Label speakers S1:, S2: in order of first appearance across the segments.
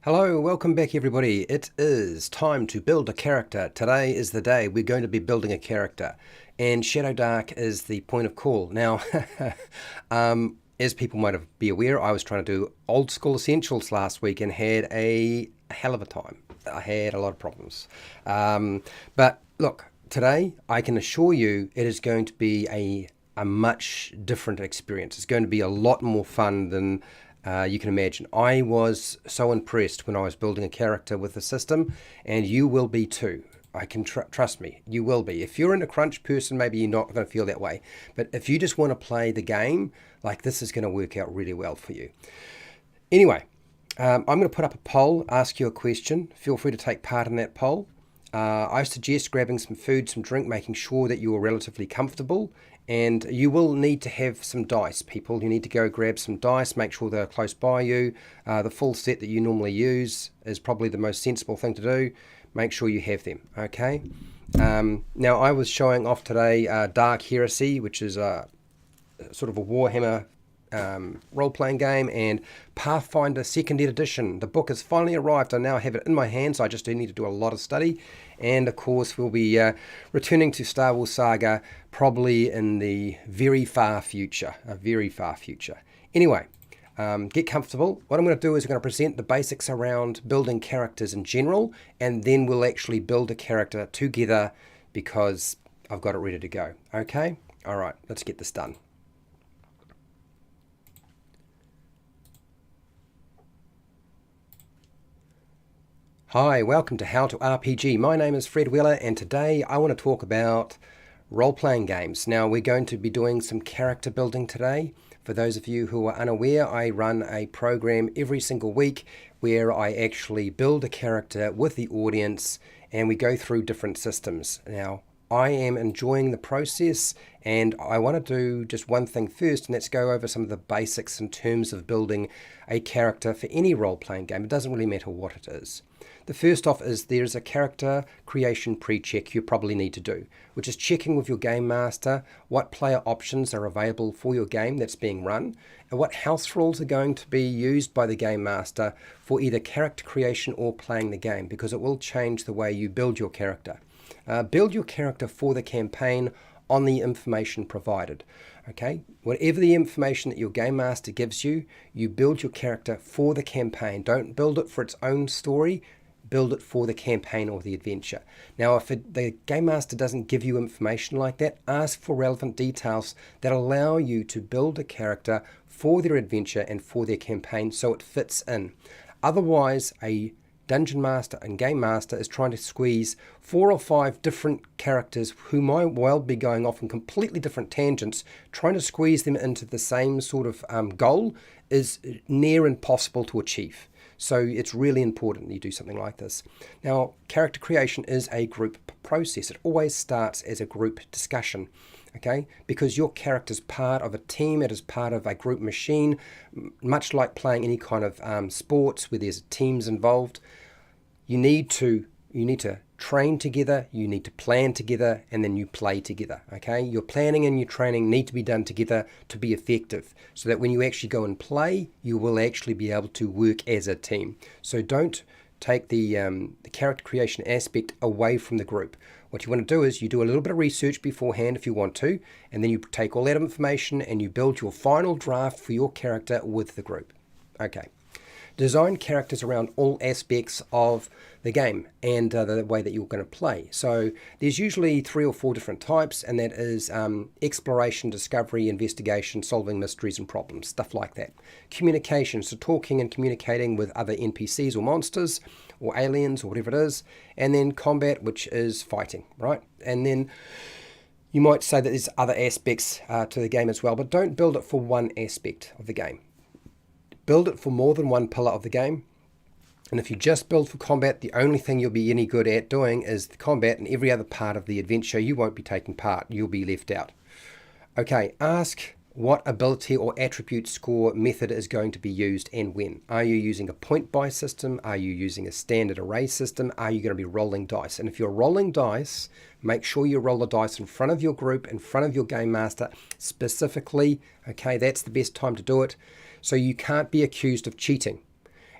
S1: Hello, welcome back everybody. It is time to build a character. Today is the day we're going to be building a character, and Shadowdark is the point of call. Now, as people might be aware, I was trying to do old school essentials last week and had a hell of a time. I had a lot of problems. But look, today I can assure you it is going to be a much different experience. It's going to be a lot more fun than you can imagine. I was so impressed when I was building a character with the system, and you will be too. I can trust me, you will be. If you're in a crunch person, maybe you're not going to feel that way. But if you just want to play the game, like this is going to work out really well for you. Anyway, I'm going to put up a poll, ask you a question. Feel free to take part in that poll. I suggest grabbing some food, some drink, making sure that you are relatively comfortable. And you will need to have some dice, people. You need to go grab some dice, make sure they're close by you. The full set that you normally use is probably the most sensible thing to do. Make sure you have them, okay? Now, I was showing off today Dark Heresy, which is a sort of a Warhammer role-playing game, and Pathfinder 2nd edition. The book has finally arrived. I now have it in my hands. I just do need to do a lot of study. And of course we'll be returning to Star Wars Saga probably in the very far future. Anyway, get comfortable. What I'm going to do is I'm going to present the basics around building characters in general, and then we'll actually build a character together because I've got it ready to go. Okay? Alright, let's get this done. Hi, welcome to HowtoRPG. My name is Fred Weller, and today I want to talk about role-playing games. Now, we're going to be doing some character building today. For those of you who are unaware, I run a program every single week where I actually build a character with the audience and we go through different systems. Now, I am enjoying the process, and I want to do just one thing first, and let's go over some of the basics in terms of building a character for any role-playing game. It doesn't really matter what it is. The first off is there's a character creation pre-check you probably need to do, which is checking with your game master what player options are available for your game that's being run, and what house rules are going to be used by the game master for either character creation or playing the game, because it will change the way you build your character. Build your character for the campaign on the information provided. Okay, whatever the information that your game master gives you, you build your character for the campaign. Don't build it for its own story. Build it for the campaign or the adventure. Now, if the game master doesn't give you information like that, ask for relevant details that allow you to build a character for their adventure and for their campaign so it fits in. Otherwise, a dungeon master and game master is trying to squeeze 4 or 5 different characters who might well be going off in completely different tangents. Trying to squeeze them into the same sort of goal is near impossible to achieve. So it's really important that you do something like this. Now, character creation is a group process. It always starts as a group discussion, okay? Because your character is part of a team, it is part of a group machine, much like playing any kind of sports where there's teams involved. You need to train together, you need to plan together, and then you play together, okay? Your planning and your training need to be done together to be effective, so that when you actually go and play, you will actually be able to work as a team. So don't take the character creation aspect away from the group. What you want to do is you do a little bit of research beforehand if you want to, and then you take all that information and you build your final draft for your character with the group. Okay. Design characters around all aspects of the game and the way that you're going to play. So there's usually 3 or 4 different types, and that is exploration, discovery, investigation, solving mysteries and problems, stuff like that. Communication, so talking and communicating with other NPCs or monsters or aliens or whatever it is. And then combat, which is fighting, right? And then you might say that there's other aspects to the game as well, but don't build it for one aspect of the game. Build it for more than one pillar of the game. And if you just build for combat, the only thing you'll be any good at doing is the combat, and every other part of the adventure you won't be taking part. You'll be left out. Okay, ask what ability or attribute score method is going to be used and when. Are you using a point buy system? Are you using a standard array system? Are you going to be rolling dice? And if you're rolling dice, make sure you roll the dice in front of your group, in front of your game master specifically. Okay, that's the best time to do it. So you can't be accused of cheating.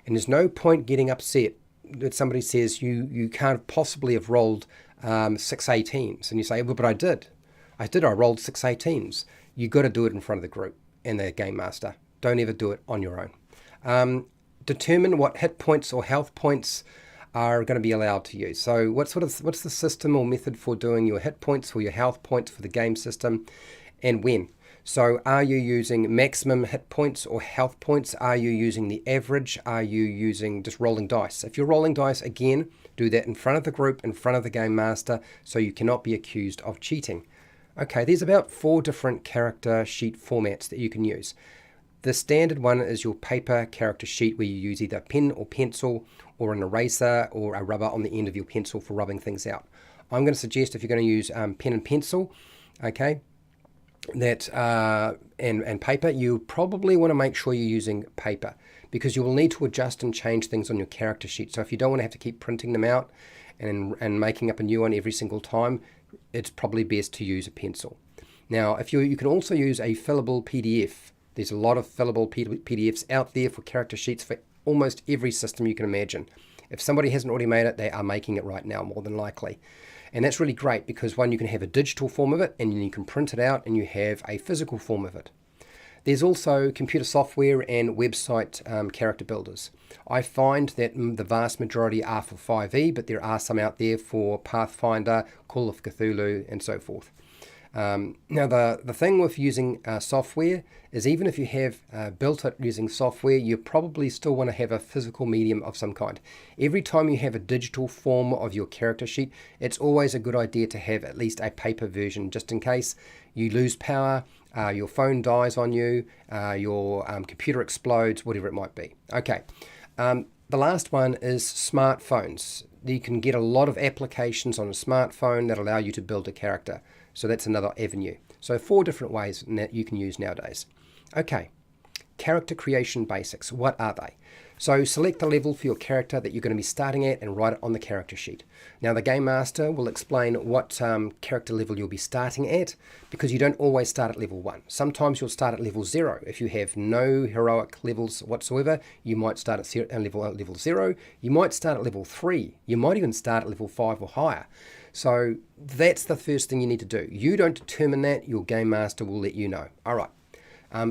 S1: And there's no point getting upset that somebody says you can't possibly have rolled 6 18s. And you say, well, but I did. I rolled 6 18s. You've got to do it in front of the group and the game master. Don't ever do it on your own. Determine what hit points or health points are going to be allowed to use. So what's the system or method for doing your hit points or your health points for the game system, and when? So are you using maximum hit points or health points? Are you using the average? Are you using just rolling dice? If you're rolling dice, again, do that in front of the group, in front of the game master, so you cannot be accused of cheating. Okay, there's about 4 different character sheet formats that you can use. The standard one is your paper character sheet, where you use either a pen or pencil or an eraser or a rubber on the end of your pencil for rubbing things out. I'm going to suggest, if you're going to use pen and pencil, okay, that and paper, you probably want to make sure you're using paper, because you will need to adjust and change things on your character sheet. So if you don't want to have to keep printing them out and making up a new one every single time, it's probably best to use a pencil. Now, if you can also use a fillable PDF. There's a lot of fillable PDFs out there for character sheets for almost every system you can imagine. If somebody hasn't already made it, they are making it right now, more than likely. And that's really great, because one, you can have a digital form of it, and you can print it out, and you have a physical form of it. There's also computer software and website character builders. I find that the vast majority are for 5e, but there are some out there for Pathfinder, Call of Cthulhu, and so forth. Now, the thing with using software is, even if you have built it using software, you probably still want to have a physical medium of some kind. Every time you have a digital form of your character sheet, it's always a good idea to have at least a paper version, just in case you lose power, your phone dies on you, your computer explodes, whatever it might be. Okay, the last one is smartphones. You can get a lot of applications on a smartphone that allow you to build a character. So that's another avenue. So 4 different ways that you can use nowadays. Okay, character creation basics. What are they? So select the level for your character that you're going to be starting at and write it on the character sheet. Now, the Game Master will explain what character level you'll be starting at, because you don't always start at level 1. Sometimes you'll start at level 0. If you have no heroic levels whatsoever, you might start at level 0. You might start at level 3. You might even start at level 5 or higher. So that's the first thing you need to do. You don't determine that. Your Game Master will let you know. All right.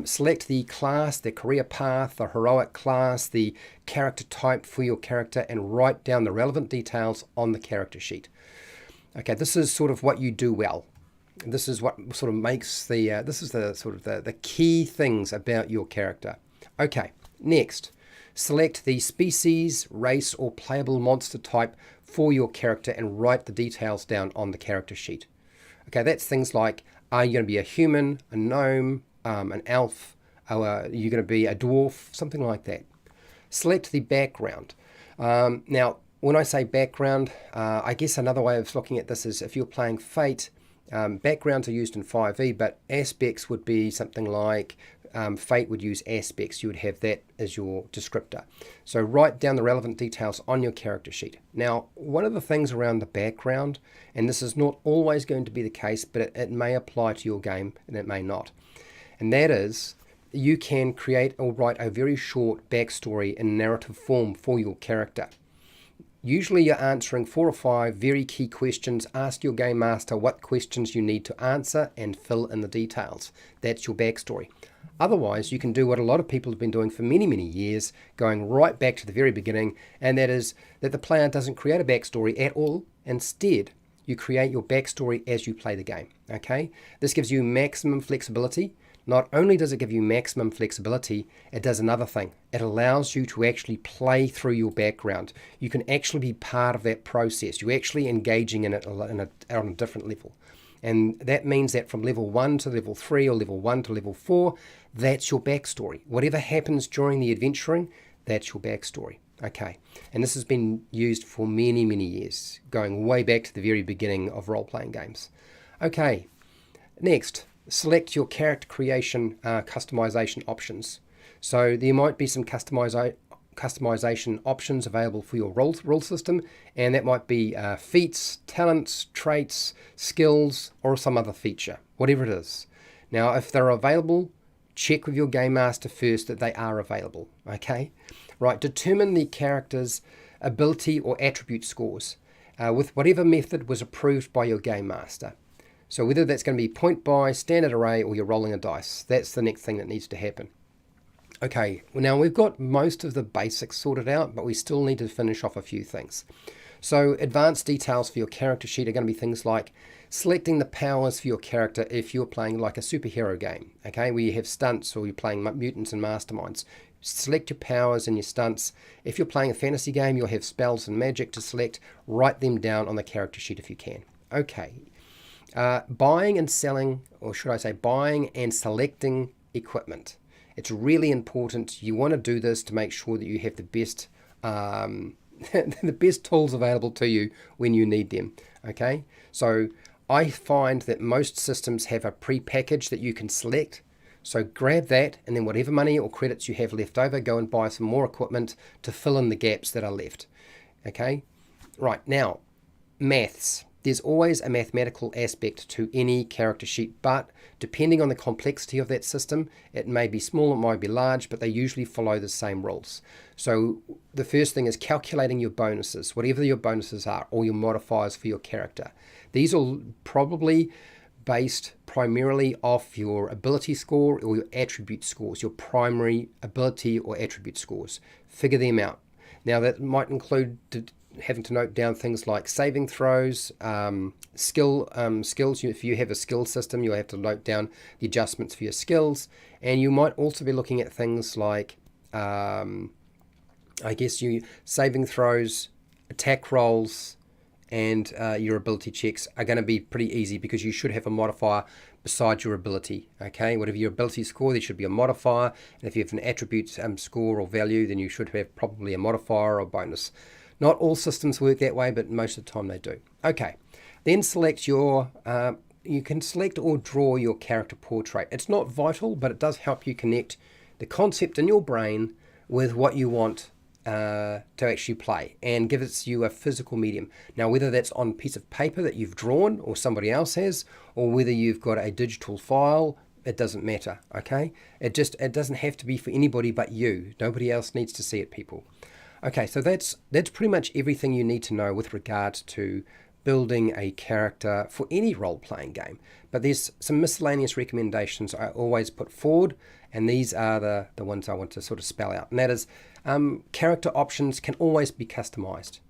S1: Select the class, the career path, the heroic class, the character type for your character, and write down the relevant details on the character sheet. Okay, this is sort of what you do well. This is what sort of makes this is the sort of the key things about your character. Okay, next, select the species, race, or playable monster type for your character and write the details down on the character sheet. Okay, that's things like, are you going to be a human, a gnome, an elf, are you going to be a dwarf, something like that. Select the background. Now, when I say background, I guess another way of looking at this is, if you're playing Fate, backgrounds are used in 5e, but aspects would be something like, Fate would use aspects. You would have that as your descriptor. So write down the relevant details on your character sheet. Now, one of the things around the background, and this is not always going to be the case, but it may apply to your game and it may not. And that is, you can create or write a very short backstory in narrative form for your character. Usually you're answering 4 or 5 very key questions. Ask your Game Master what questions you need to answer and fill in the details. That's your backstory. Otherwise, you can do what a lot of people have been doing for many, many years, going right back to the very beginning, and that is that the player doesn't create a backstory at all. Instead, you create your backstory as you play the game. Okay? This gives you maximum flexibility. Not only does it give you maximum flexibility, it does another thing. It allows you to actually play through your background. You can actually be part of that process. You're actually engaging in it on a different level. And that means that from level 1 to level 3 or level 1 to level 4, that's your backstory. Whatever happens during the adventuring, that's your backstory. Okay, and this has been used for many, many years, going way back to the very beginning of role-playing games. Okay, next. Select your character creation customization options. So there might be some customization options available for your role system, and that might be feats, talents, traits, skills, or some other feature, whatever it is. Now, if they're available, check with your game master first that they are available, okay? Right, determine the character's ability or attribute scores with whatever method was approved by your game master. So whether that's going to be point buy, standard array, or you're rolling a dice, that's the next thing that needs to happen. Okay, well now we've got most of the basics sorted out, but we still need to finish off a few things. So advanced details for your character sheet are going to be things like selecting the powers for your character if you're playing like a superhero game, okay, where you have stunts or you're playing mutants and masterminds. Select your powers and your stunts. If you're playing a fantasy game, you'll have spells and magic to select. Write them down on the character sheet if you can. Okay. Buying and selling, or should I say buying and selecting equipment. It's really important. You want to do this to make sure that you have the best the best tools available to you when you need them. Okay, so I find that most systems have a pre-package that you can select. So grab that, and then whatever money or credits you have left over, go and buy some more equipment to fill in the gaps that are left. Okay, right, now maths. There's always a mathematical aspect to any character sheet, but depending on the complexity of that system, it may be small, it might be large, but they usually follow the same rules. So the first thing is calculating your bonuses, whatever your bonuses are, or your modifiers for your character. These are probably based primarily off your ability score or your attribute scores, your primary ability or attribute scores. Figure them out. Now that might include having to note down things like saving throws, skills. If you have a skill system, you'll have to note down the adjustments for your skills, and you might also be looking at things like, I guess, saving throws, attack rolls, and your ability checks are going to be pretty easy because you should have a modifier besides your ability. Okay, whatever your ability score, there should be a modifier, and if you have an attribute score or value, then you should have probably a modifier or bonus. Not all systems work that way, but most of the time they do. Okay, then select your, you can select or draw your character portrait. It's not vital, but it does help you connect the concept in your brain with what you want to actually play, and gives you a physical medium. Now, whether that's on a piece of paper that you've drawn or somebody else has, or whether you've got a digital file, it doesn't matter, okay? It doesn't have to be for anybody but you. Nobody else needs to see it, people. Okay, so that's pretty much everything you need to know with regards to building a character for any role-playing game. But there's some miscellaneous recommendations I always put forward, and these are the ones I want to sort of spell out. And that is, character options can always be customized.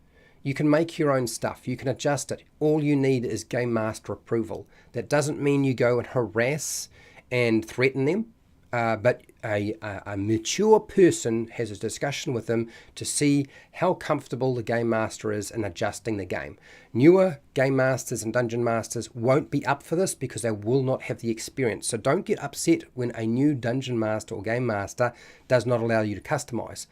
S1: You can make your own stuff. You can adjust it. All you need is game master approval. That doesn't mean you go and harass and threaten them. But a mature person has a discussion with them to see how comfortable the game master is in adjusting the game. Newer game masters and dungeon masters won't be up for this because they will not have the experience. So don't get upset when a new dungeon master or game master does not allow you to customize.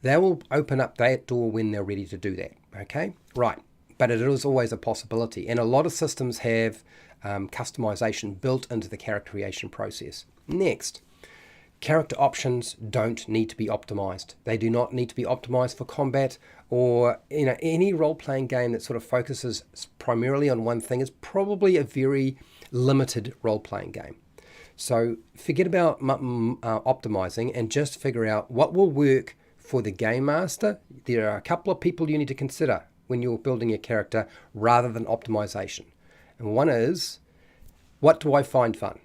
S1: They will open up that door when they're ready to do that. Okay, right. But it is always a possibility. And a lot of systems have customization built into the character creation process. Next, character options don't need to be optimized. They do not need to be optimized for combat, or any role-playing game that sort of focuses primarily on one thing is probably a very limited role-playing game. So forget about optimizing and just figure out what will work for the game master. There are a couple of people you need to consider when you're building your character rather than optimization. And one is, what do I find fun?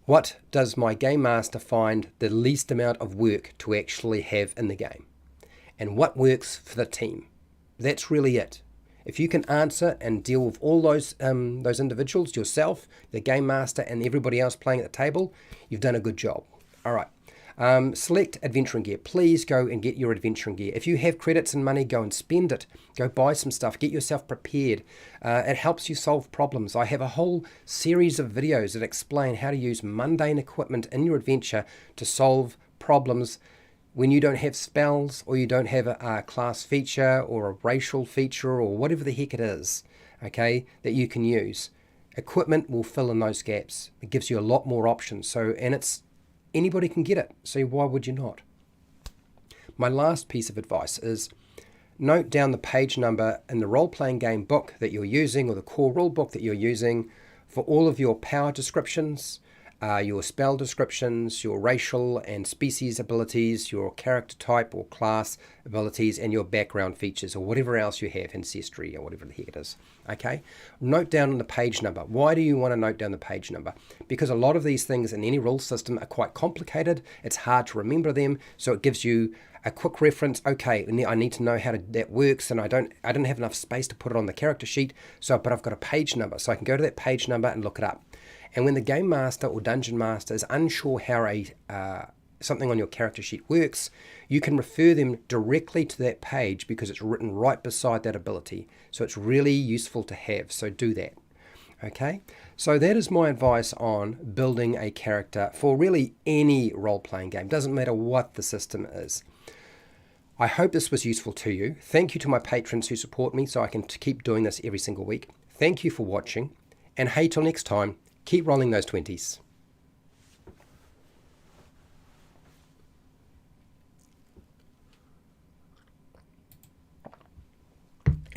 S1: What does my game master find the least amount of work to actually have in the game? And what works for the team? That's really it. If you can answer and deal with all those individuals, yourself, the game master, and everybody else playing at the table, you've done a good job. All right. Select adventuring gear. Please go and get your adventuring gear. If you have credits and money, go and spend it. Go buy some stuff. Get yourself prepared. It helps you solve problems. I have a whole series of videos that explain how to use mundane equipment in your adventure to solve problems when you don't have spells, or you don't have a class feature or a racial feature or whatever the heck it is, okay, that you can use. Equipment will fill in those gaps. It gives you a lot more options. And anybody can get it, so why would you not? My last piece of advice is note down the page number in the role-playing game book that you're using, or the core rule book that you're using, for all of your power descriptions, your spell descriptions, your racial and species abilities, your character type or class abilities, and your background features, or whatever else you have, ancestry or whatever the heck it is. Okay, note down the page number. Why do you want to note down the page number? Because a lot of these things in any rule system are quite complicated. It's hard to remember them, so it gives you a quick reference. Okay, I need to know how that works, and I didn't have enough space to put it on the character sheet, but I've got a page number, so I can go to that page number and look it up. And when the game master or dungeon master is unsure how something on your character sheet works, you can refer them directly to that page because it's written right beside that ability. So it's really useful to have. So do that. Okay, so that is my advice on building a character for really any role-playing game. Doesn't matter what the system is. I hope this was useful to you. Thank you to my patrons who support me so I can keep doing this every single week. Thank you for watching. And hey, till next time, keep rolling those 20s.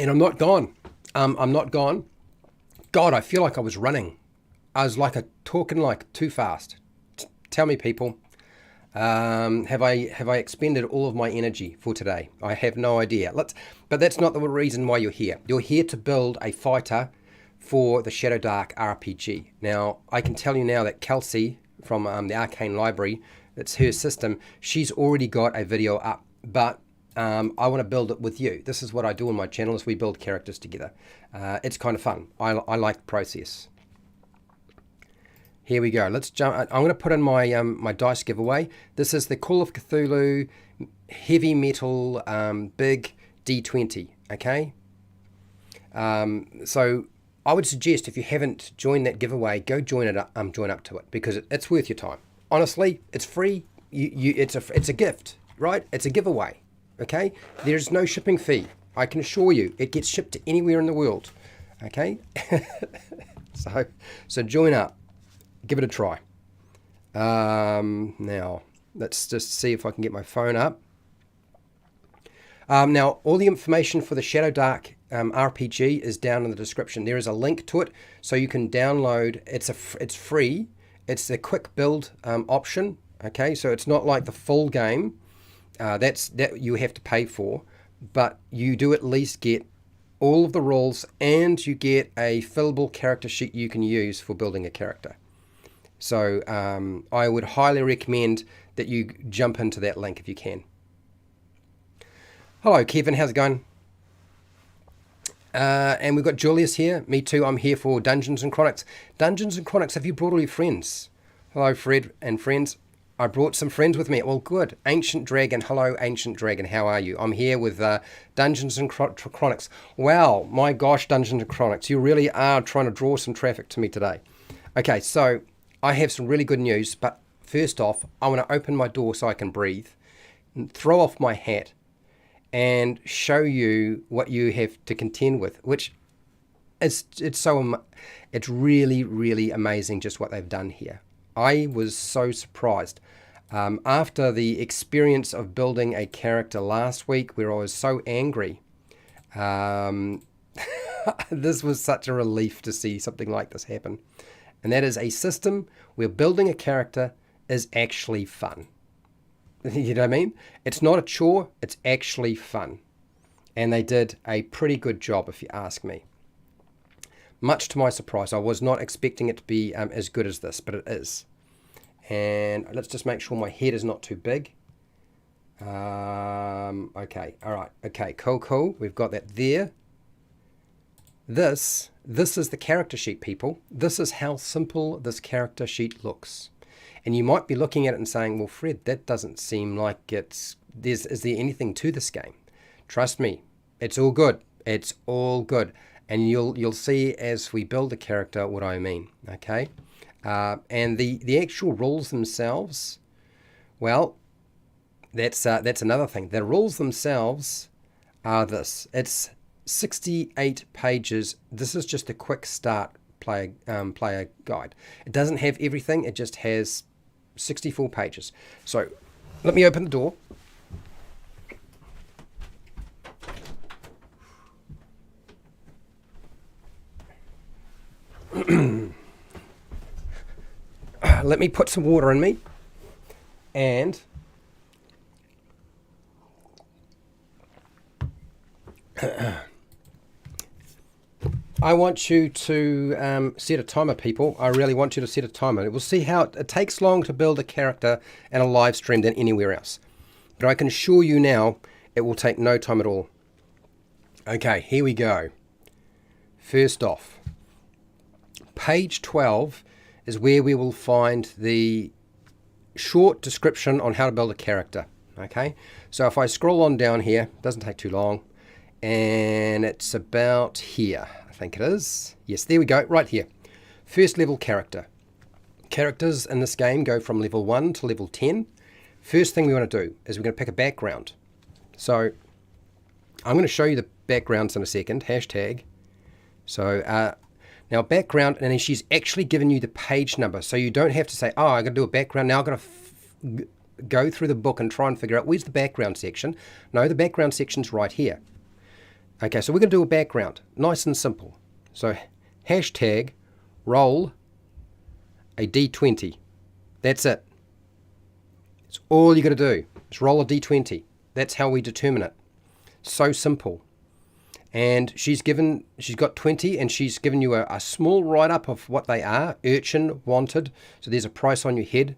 S1: And I'm not gone. I'm not gone. God, I feel like I was running. I was talking like too fast. Tell me, people, have I expended all of my energy for today? I have no idea. But that's not the reason why you're here. You're here to build a fighter for the Shadowdark RPG. Now, I can tell you now that Kelsey from the Arcane Library, that's her system, she's already got a video up, but I want to build it with you. This is what I do on my channel, is we build characters together. It's kind of fun. I like the process. Here we go. Let's jump. I'm going to put in my my dice giveaway. This is the Call of Cthulhu Heavy Metal Big D20. Okay. So I would suggest, if you haven't joined that giveaway, go join it. Join up to it, because it's worth your time. Honestly, it's free. It's a gift, right? It's a giveaway. Okay. There's no shipping fee. I can assure you, it gets shipped to anywhere in the world. Okay. So join up. Give it a try. Now, let's just see if I can get my phone up. Now, all the information for the Shadowdark RPG is down in the description. There is a link to it, so you can download. It's free. It's a quick build option. Okay, so it's not like the full game. That you have to pay for, but you do at least get all of the rules, and you get a fillable character sheet you can use for building a character. So I would highly recommend that you jump into that link if you can. Hello, Kevin. How's it going? And we've got Julius here. Me too. I'm here for Dungeons and Chronics. Dungeons and Chronics, have you brought all your friends? Hello, Fred and friends. I brought some friends with me. Well, good. Ancient Dragon. Hello, Ancient Dragon. How are you? I'm here with Dungeons and Chronics. Wow, my gosh, Dungeons and Chronics. You really are trying to draw some traffic to me today. Okay, so I have some really good news, but first off, I want to open my door so I can breathe, and throw off my hat, and show you what you have to contend with, which it's really, really amazing just what they've done here. I was so surprised. After the experience of building a character last week where I was so angry, this was such a relief to see something like this happen. And that is a system where building a character is actually fun. You know what I mean? It's not a chore, it's actually fun. And they did a pretty good job, if you ask me. Much to my surprise, I was not expecting it to be as good as this, but it is. And let's just make sure my head is not too big. Okay, all right. Okay, cool. We've got that there. This is the character sheet, people. This is how simple this character sheet looks. And you might be looking at it and saying, well, Fred, that doesn't seem like is there anything to this game? Trust me, it's all good. It's all good. And you'll see as we build the character what I mean, okay? And the actual rules themselves, well, that's another thing. The rules themselves are this. It's 68 pages. This is just a quick start player guide. It doesn't have everything. It just has 64 pages. So let me open the door. let me put some water in me, and I want you to set a timer, people. I really want you to set a timer. We'll see how it takes long to build a character in a live stream than anywhere else. But I can assure you now, it will take no time at all. Okay, here we go. First off, page 12 is where we will find the short description on how to build a character. Okay, so if I scroll on down here, doesn't take too long, and it's about here. I think it is. Yes, there we go, right here. First level character. Characters in this game go from level 1 to level 10. First thing we want to do is we're going to pick a background. So I'm going to show you the backgrounds in a second. Hashtag. So now background, and then she's actually given you the page number. So you don't have to say, oh, I'm going to do a background. Now I've got to go through the book and try and figure out where's the background section. No, the background section's right here. Okay, so we're going to do a background. Nice and simple. So hashtag roll a d20. That's it. It's all you got to do. Is roll a d20. That's how we determine it. So simple. And she's got 20, and she's given you a small write-up of what they are. Urchin, wanted. So there's a price on your head,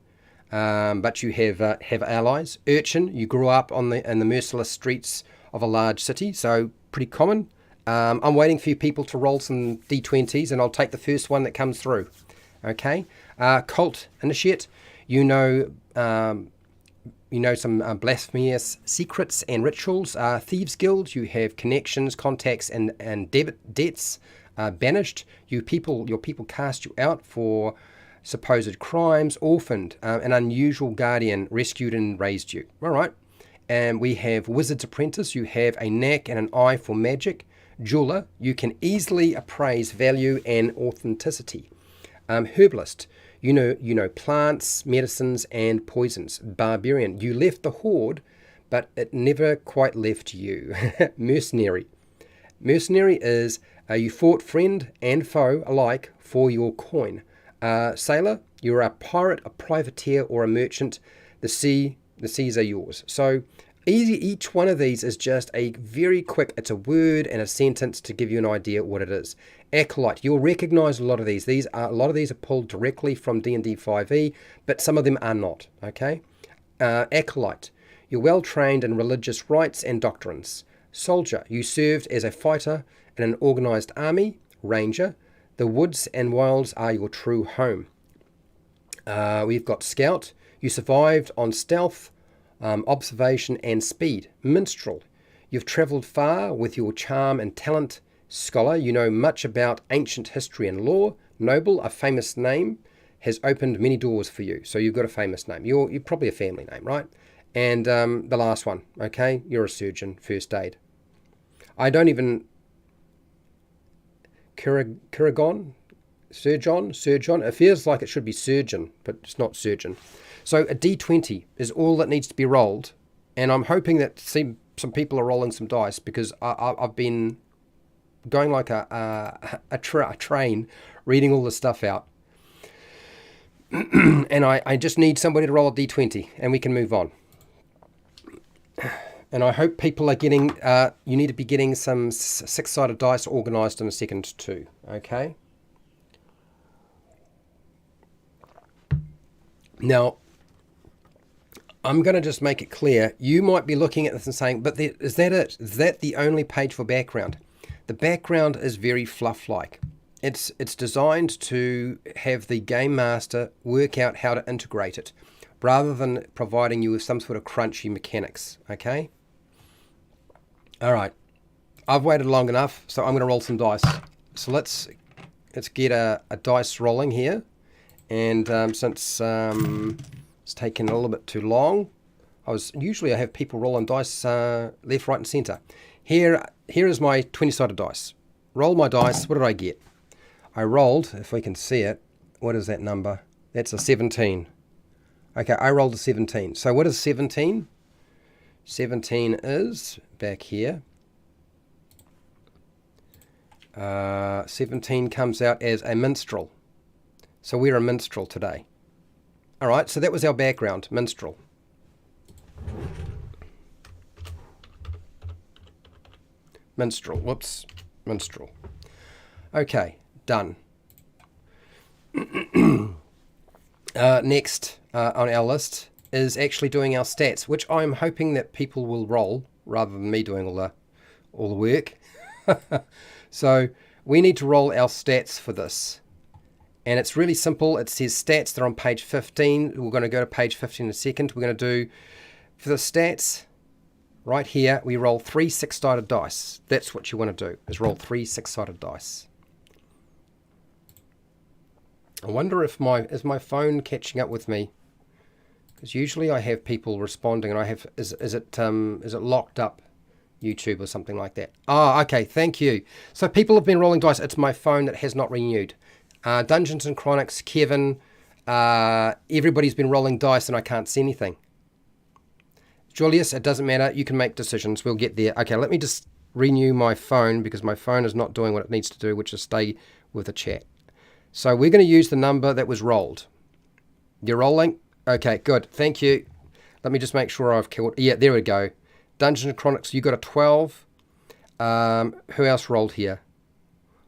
S1: but you have allies. Urchin, you grew up in the merciless streets of a large city, so pretty common. I'm waiting for you people to roll some d20s, and I'll take the first one that comes through. Okay. Cult initiate, you know some blasphemous secrets and rituals. Thieves Guild, you have connections, contacts, and debts. Banished, your people cast you out for supposed crimes. Orphaned, an unusual guardian rescued and raised you. All right. And we have Wizard's Apprentice, you have a knack and an eye for magic. Jeweler, you can easily appraise value and authenticity. Herbalist, you know plants, medicines, and poisons. Barbarian, you left the horde, but it never quite left you. Mercenary is you fought friend and foe alike for your coin. Sailor, you're a pirate, a privateer, or a merchant. The seas are yours. So each one of these is just a very quick, it's a word and a sentence to give you an idea what it is. Acolyte, you'll recognize a lot of these. A lot of these are pulled directly from D&D 5e, but some of them are not. Okay. Acolyte, you're well trained in religious rites and doctrines. Soldier, you served as a fighter in an organized army. Ranger, the woods and wilds are your true home. We've got Scout, you survived on stealth, observation, and speed. Minstrel, you've traveled far with your charm and talent. Scholar, you know much about ancient history and lore. Noble, a famous name has opened many doors for you. So you've got a famous name. You're probably a family name, right? And the last one, okay, you're a surgeon, first aid. I don't even... Surgeon. It feels like it should be surgeon, but it's not surgeon. So a d20 is all that needs to be rolled, and I'm hoping that some people are rolling some dice, because I've been going like a train reading all this stuff out. And I just need somebody to roll a d20, and we can move on. And I hope people are getting, you need to be getting some 6-sided dice organized in a second too, okay? Now, I'm going to just make it clear, you might be looking at this and saying, but is that it? Is that the only page for background? The background is very fluff-like. It's designed to have the game master work out how to integrate it, rather than providing you with some sort of crunchy mechanics, okay? All right, I've waited long enough, so I'm going to roll some dice. So let's get a dice rolling here. And since it's taken a little bit too long, usually I have people rolling dice left, right, and center. Here is my 20-sided dice. Roll my dice. What did I get? I rolled, if we can see it, what is that number? That's a 17. Okay, I rolled a 17. So what is 17? 17 is, back here, 17 comes out as a minstrel. So we're a minstrel today. All right, so that was our background, minstrel. Minstrel, whoops, minstrel. Okay, done. Next on our list is actually doing our stats, which I'm hoping that people will roll rather than me doing all the work. So we need to roll our stats for this. And it's really simple. It says stats. They're on page 15. We're going to go to page 15 in a second. We're going to do, for the stats, right here, we roll 3 6-sided dice. That's what you want to do, is roll 3 6-sided dice. I wonder if is my phone catching up with me? Because usually I have people responding, and I have is it locked up, YouTube or something like that? Ah, okay, thank you. So people have been rolling dice. It's my phone that has not renewed. Dungeons and Chronics, Kevin, everybody's been rolling dice, and I can't see anything. Julius, it doesn't matter. You can make decisions. We'll get there. Okay, let me just renew my phone because my phone is not doing what it needs to do, which is stay with the chat. So we're going to use the number that was rolled. You're rolling? Okay, good. Thank you. Let me just make sure I've killed. Yeah, there we go. Dungeons and Chronics, you got a 12. Who else rolled here?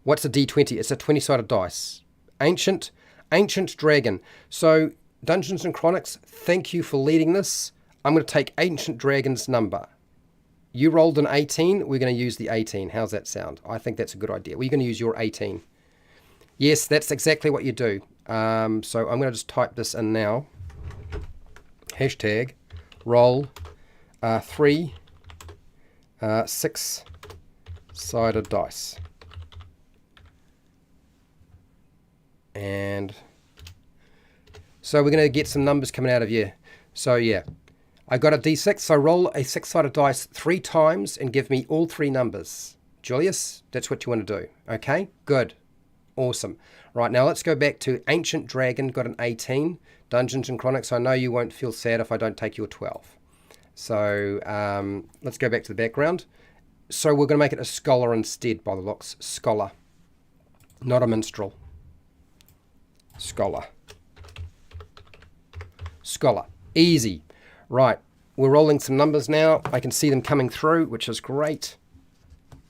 S1: What's a D20? It's a 20-sided dice. Ancient Dragon. So Dungeons and Chronics, thank you for leading this. I'm going to take Ancient Dragon's number. You rolled an 18. We're going to use the 18. How's that sound? I think that's a good idea. We're going to use your 18. Yes, that's exactly what you do. So I'm going to just type this in now. Hashtag roll 3 6-sided dice. And so we're going to get some numbers coming out of you. So yeah, I got a D6. So roll a 6-sided dice 3 times and give me all 3 numbers. Julius, that's what you want to do. Okay, good. Awesome. Right, now let's go back to Ancient Dragon, got an 18. Dungeons and Chronics, I know you won't feel sad if I don't take your 12. So let's go back to the background. So we're going to make it a scholar instead, by the looks. Scholar, not a minstrel. Scholar. Scholar. Easy. Right, we're rolling some numbers now. I can see them coming through, which is great.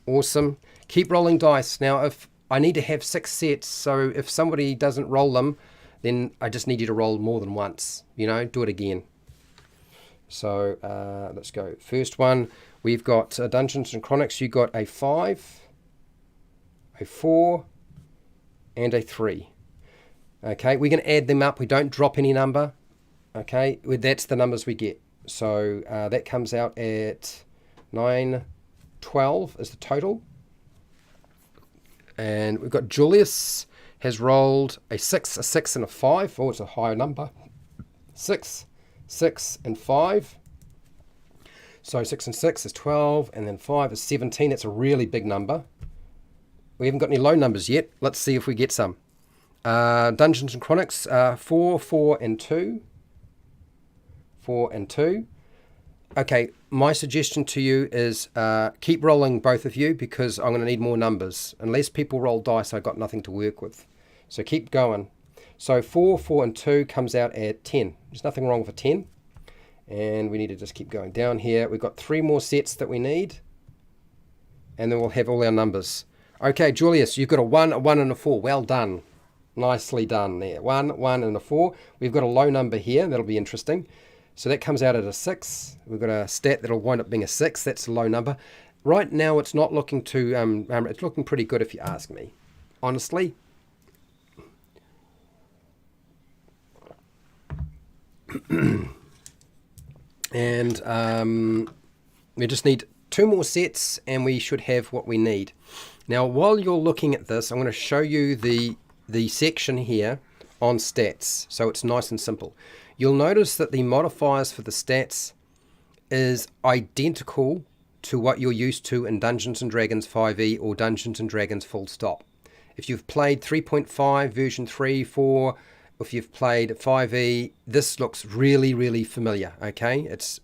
S1: Awesome. Keep rolling dice. Now, if I need to have 6 sets, so if somebody doesn't roll them, then I just need you to roll more than once. You know, do it again. So let's go. First one, we've got Dungeons and Chronics. You got a 5, a 4, and a 3. Okay, we're going to add them up. We don't drop any number. Okay, that's the numbers we get. So that comes out at 9, 12 is the total. And we've got Julius has rolled a 6, a 6, and a 5. Oh, it's a higher number. 6, 6, and 5. So 6 and 6 is 12, and then 5 is 17. That's a really big number. We haven't got any low numbers yet. Let's see if we get some. Dungeons and Chronics, 4, 4, and 2. 4 and 2. Okay, my suggestion to you is keep rolling, both of you, because I'm going to need more numbers. Unless people roll dice, I've got nothing to work with. So keep going. So 4, 4, and 2 comes out at 10. There's nothing wrong with a 10. And we need to just keep going down here. We've got 3 more sets that we need. And then we'll have all our numbers. Okay, Julius, you've got a 1, a 1, and a 4. Well done. Nicely done there. 1, 1, and a 4. We've got a low number here. That'll be interesting. So that comes out at a 6. We've got a stat that'll wind up being a 6. That's a low number. Right now, it's not looking too... it's looking pretty good if you ask me. Honestly. And we just need 2 more sets and we should have what we need. Now, while you're looking at this, I'm going to show you the section here on stats. So it's nice and simple. You'll notice that the modifiers for the stats is identical to what you're used to in Dungeons & Dragons 5e or Dungeons & Dragons full stop. If you've played 3.5, version 3, 4, if you've played 5e, this looks really, really familiar, okay? It's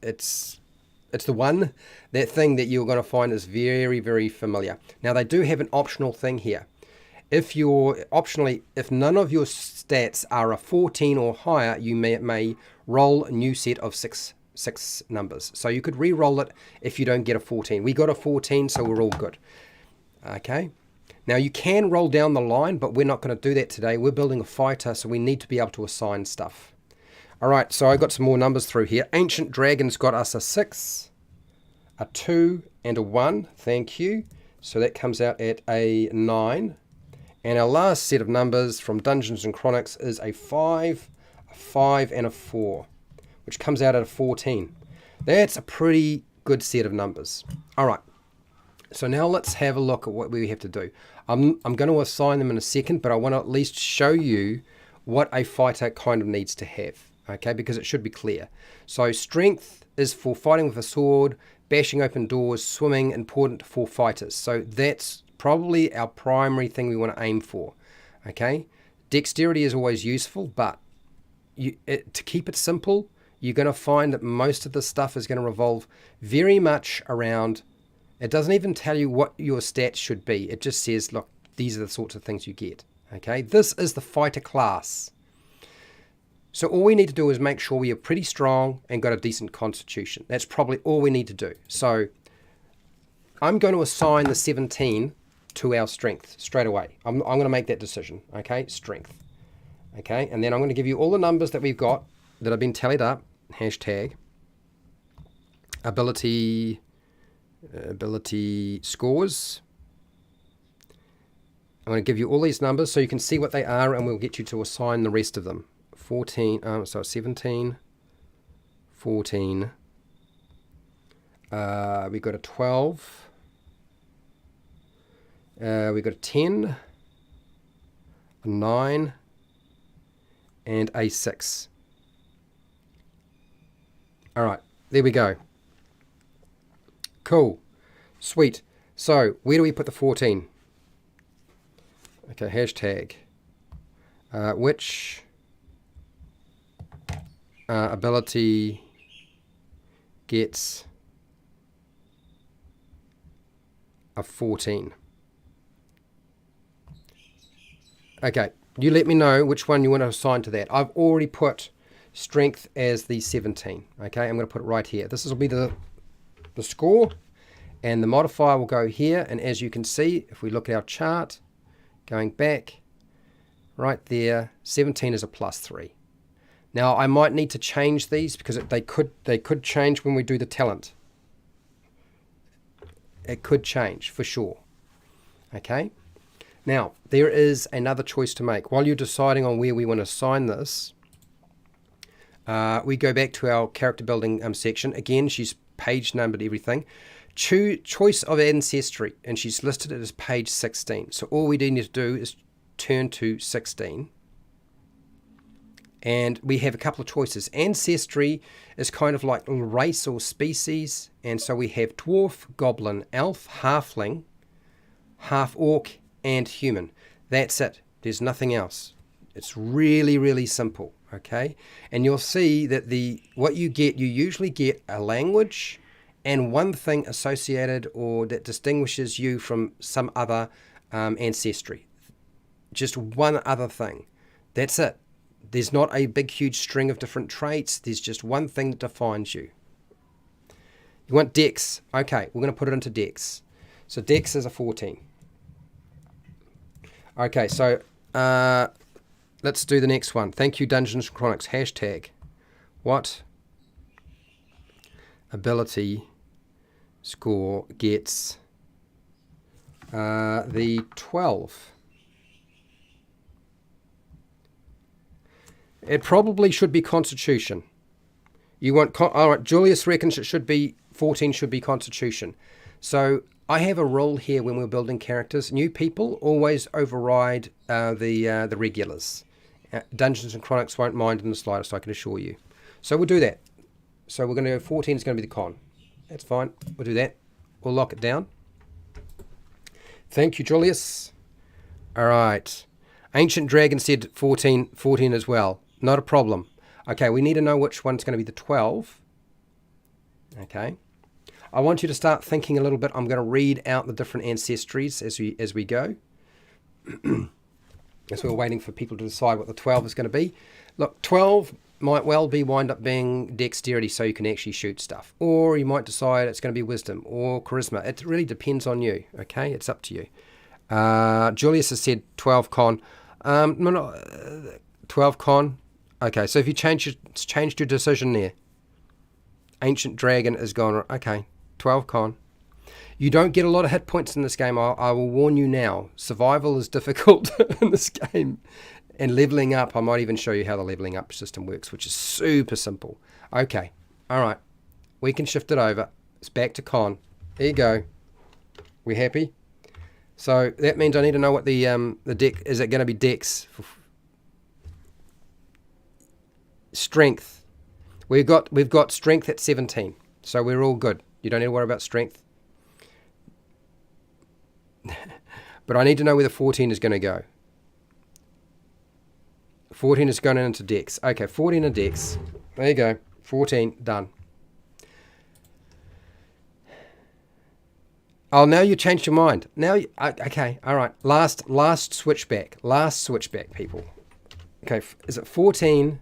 S1: the one, that thing that you're going to find is very, very familiar. Now, they do have an optional thing here. If you're optionally, if none of your stats are a 14 or higher, you may roll a new set of six numbers. So you could re-roll it if you don't get a 14. We got a 14, so we're all good. Okay. Now you can roll down the line, but we're not going to do that today. We're building a fighter, so we need to be able to assign stuff. All right, so I got some more numbers through here. Ancient Dragons got us a 6, a 2, and a 1. Thank you. So that comes out at a 9. And our last set of numbers from Dungeons and Chronics is a 5, and a 4, which comes out at a 14. That's a pretty good set of numbers. All right. So now let's have a look at what we have to do. I'm going to assign them in a second, but I want to at least show you what a fighter kind of needs to have, okay, because it should be clear. So strength is for fighting with a sword, bashing open doors, swimming, important for fighters. So that's probably our primary thing we want to aim for, okay. Dexterity is always useful, but to keep it simple, you're going to find that most of the stuff is going to revolve very much around. It doesn't even tell you what your stats should be. It just says, look, these are the sorts of things you get. Okay, this is the fighter class. So all we need to do is make sure we are pretty strong and got a decent constitution. That's probably all we need to do. So I'm going to assign the 17 to our strength straight away. I'm going to make that decision. Okay, strength. Okay, and then I'm going to give you all the numbers that we've got that have been tallied up. Hashtag ability scores. I'm going to give you all these numbers so you can see what they are, and we'll get you to assign the rest of them. 17, 14. We got a 12. We got a 10, a 9, and a 6. All right, there we go. Cool. Sweet. So, where do we put the 14? Okay, hashtag. Which ability gets a 14? Okay, you let me know which one you want to assign to that. I've already put strength as the 17. Okay, I'm going to put it right here. This will be the score, and the modifier will go here. And as you can see, if we look at our chart, going back, right there, 17 is a +3. Now I might need to change these because they could change when we do the talent. It could change for sure. Okay. Now there is another choice to make while you're deciding on where we want to assign this. We go back to our character building section again. She's page numbered everything. Choice of ancestry, and she's listed it as page 16. So all we need to do is turn to 16. And we have a couple of choices. Ancestry is kind of like race or species. And so we have dwarf, goblin, elf, halfling, half-orc, and human. That's it. There's nothing else. It's really, really simple. Okay? And you'll see that what you get, you usually get a language and one thing associated or that distinguishes you from some other ancestry. Just one other thing. That's it. There's not a big, huge string of different traits. There's just one thing that defines you. You want Dex. Okay, we're going to put it into Dex. So Dex is a 14. Okay, so let's do the next one. Thank you, Dungeons & Chronics. Hashtag. What ability score gets the 12? It probably should be Constitution. You want all right. Julius reckons it should be 14. Should be Constitution. So I have a rule here when we're building characters. New people always override the regulars. Dungeons and Chronics won't mind in the slightest, I can assure you. So we'll do that. So we're going to 14 is going to be the con. That's fine. We'll do that. We'll lock it down. Thank you, Julius. All right. Ancient Dragon said 14 as well. Not a problem. Okay, we need to know which one's going to be the 12. Okay. I want you to start thinking a little bit. I'm going to read out the different ancestries as we go. As we're waiting for people to decide what the 12 is going to be. Look, 12 might well wind up being dexterity, so you can actually shoot stuff. Or you might decide it's going to be wisdom or charisma. It really depends on you, okay? It's up to you. Julius has said 12 con. No, 12 con. Okay, so if you changed your decision there. Ancient Dragon is gone. Okay, 12 con. You don't get a lot of hit points in this game. I will warn you now. Survival is difficult in this game. And leveling up, I might even show you how the leveling up system works, which is super simple. Okay, all right. We can shift it over. It's back to con. There you go. We happy? So that means I need to know what the deck, is it going to be dex? Strength. We've got strength at 17. So we're all good. You don't need to worry about strength. But I need to know where the 14 is going to go. 14 is going into dex. Okay, 14 in dex. There you go. 14, done. Oh, now you changed your mind. Now, okay, all right. Last switchback. Last switchback, people. Okay, is it 14?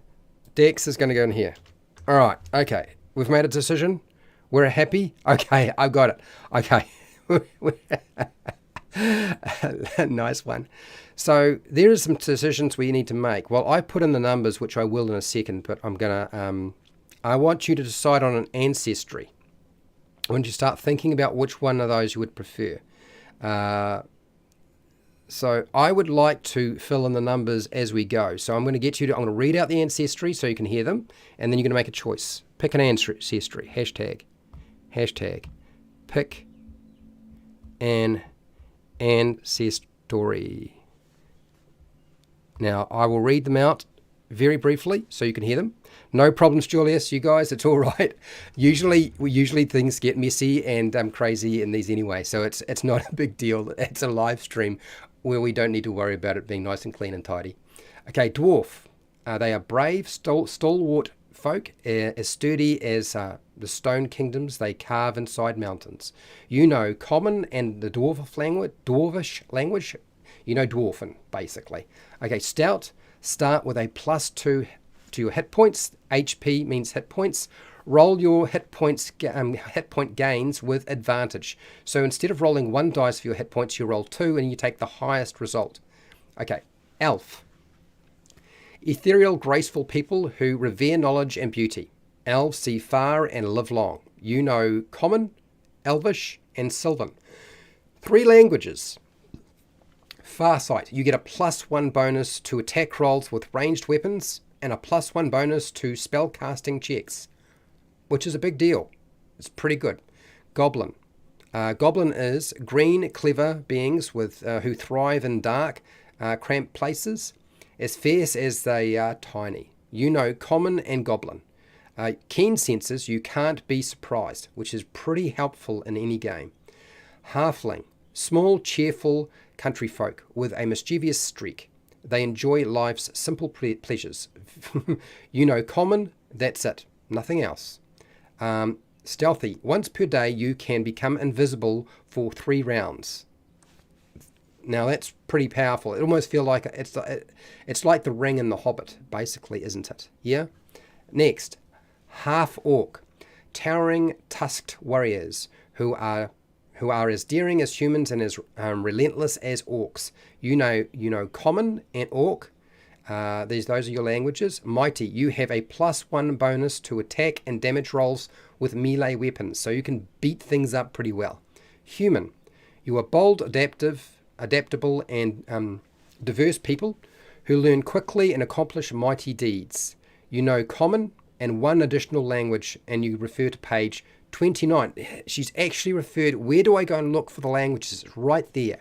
S1: Dex is going to go in here. All right, okay. We've made a decision. We're happy. Okay, I've got it. Okay. Nice one. So there are some decisions we need to make. Well, I put in the numbers, which I will in a second, but I'm gonna. I want you to decide on an ancestry. I want you to start thinking about which one of those you would prefer. So I would like to fill in the numbers as we go. So I'm going to get you to. I'm going to read out the ancestry so you can hear them, and then you're going to make a choice. Pick an ancestry. Hashtag. Pick an ancestry. Now, I will read them out very briefly so you can hear them. No problems, Julius, you guys, it's all right. Usually things get messy and crazy in these anyway, so it's not a big deal. It's a live stream where we don't need to worry about it being nice and clean and tidy. Okay, dwarf. They are brave, stalwart folk, as sturdy as the stone kingdoms they carve inside mountains. You know common and the dwarvish language. You know dwarfen, basically. Okay, stout. Start with a +2 to your hit points. HP means hit points. Roll your hit point gains with advantage. So instead of rolling 1 dice for your hit points, you roll 2 and you take the highest result. Okay, elf. Ethereal, graceful people who revere knowledge and beauty. Elves see far and live long. You know common, elvish, and sylvan. 3 languages. Farsight. You get a +1 bonus to attack rolls with ranged weapons and a +1 bonus to spellcasting checks, which is a big deal. It's pretty good. Goblin. Goblin is green, clever beings with who thrive in dark, cramped places, as fierce as they are tiny. You know common and goblin. Keen senses, you can't be surprised, which is pretty helpful in any game. Halfling. Small, cheerful country folk with a mischievous streak. They enjoy life's simple pleasures. You know common, that's it. Nothing else. Stealthy. Once per day, you can become invisible for 3 rounds. Now that's pretty powerful. It almost feels like it's like the ring in The Hobbit, basically, isn't it? Yeah. Next, half orc, towering tusked warriors who are as daring as humans and as relentless as orcs. You know common and orc. Those are your languages. Mighty. You have a +1 bonus to attack and damage rolls with melee weapons, so you can beat things up pretty well. Human. You are bold, adaptable, and diverse people who learn quickly and accomplish mighty deeds. You know common and 1 additional language, and you refer to page 29. She's actually referred. Where do I go and look for the languages? It's right there.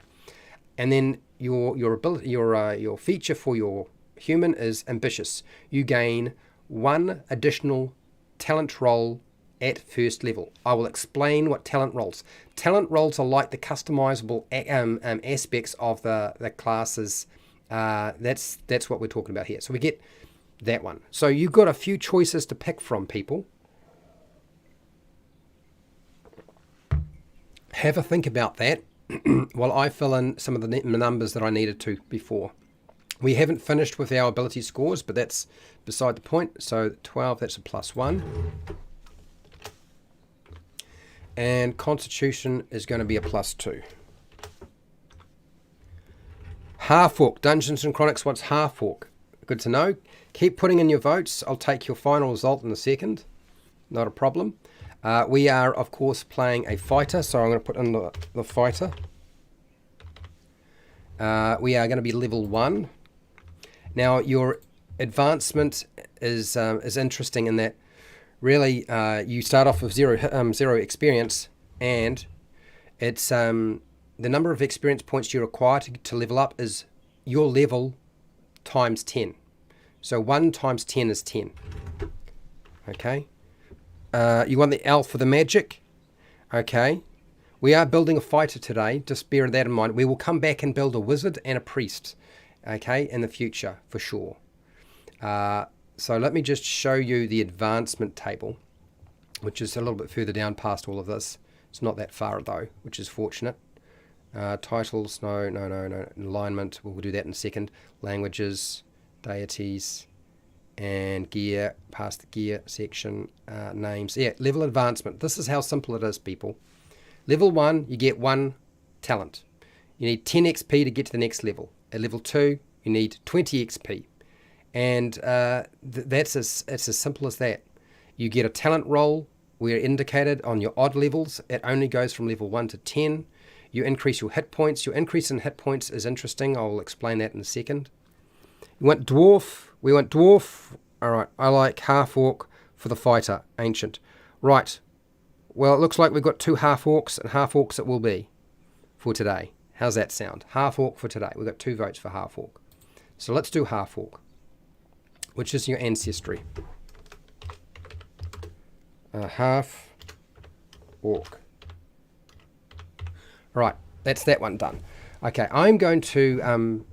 S1: And then your ability, your feature for your human is ambitious. You gain 1 additional talent roll at first level. I will explain what talent rolls. Talent rolls are like the customizable aspects of the classes. That's what we're talking about here. So we get that one. So you've got a few choices to pick from, people. Have a think about that. while I fill in some of the numbers that I needed to before. We haven't finished with our ability scores, but that's beside the point. So 12, that's a +1. And Constitution is going to be a +2. Half Orc, Dungeons and Chronics, what's Half Orc? Good to know. Keep putting in your votes. I'll take your final result in a second. Not a problem. We are, of course, playing a fighter, so I'm going to put in the fighter. We are going to be level 1. Now, your advancement is interesting in that really you start off with zero experience, and it's the number of experience points you require to level up is your level times 10. So 1 times 10 is 10. Okay. You want the L for the magic. Okay. We are building a fighter today. Just bear that in mind. We will come back and build a wizard and a priest. Okay. In the future, for sure. So let me just show you the advancement table, which is a little bit further down past all of this. It's not that far though, which is fortunate. Titles, no. Alignment, we'll do that in a second. Languages, deities, and gear, past the gear section, names. Yeah, level advancement. This is how simple it is, people. Level 1, you get 1 talent. You need 10 XP to get to the next level. At level 2, you need 20 XP. And it's as simple as that. You get a talent roll where indicated on your odd levels. It only goes from level 1 to 10. You increase your hit points. Your increase in hit points is interesting. I'll explain that in a second. You want dwarf. We want dwarf. All right. I like half orc for the fighter. Ancient. Right. Well, it looks like we've got 2 half orcs, and half orcs it will be for today. How's that sound? Half orc for today. We've got 2 votes for half orc. So let's do half orc, which is your ancestry. Half orc. Right, that's that one done. Okay, I'm going to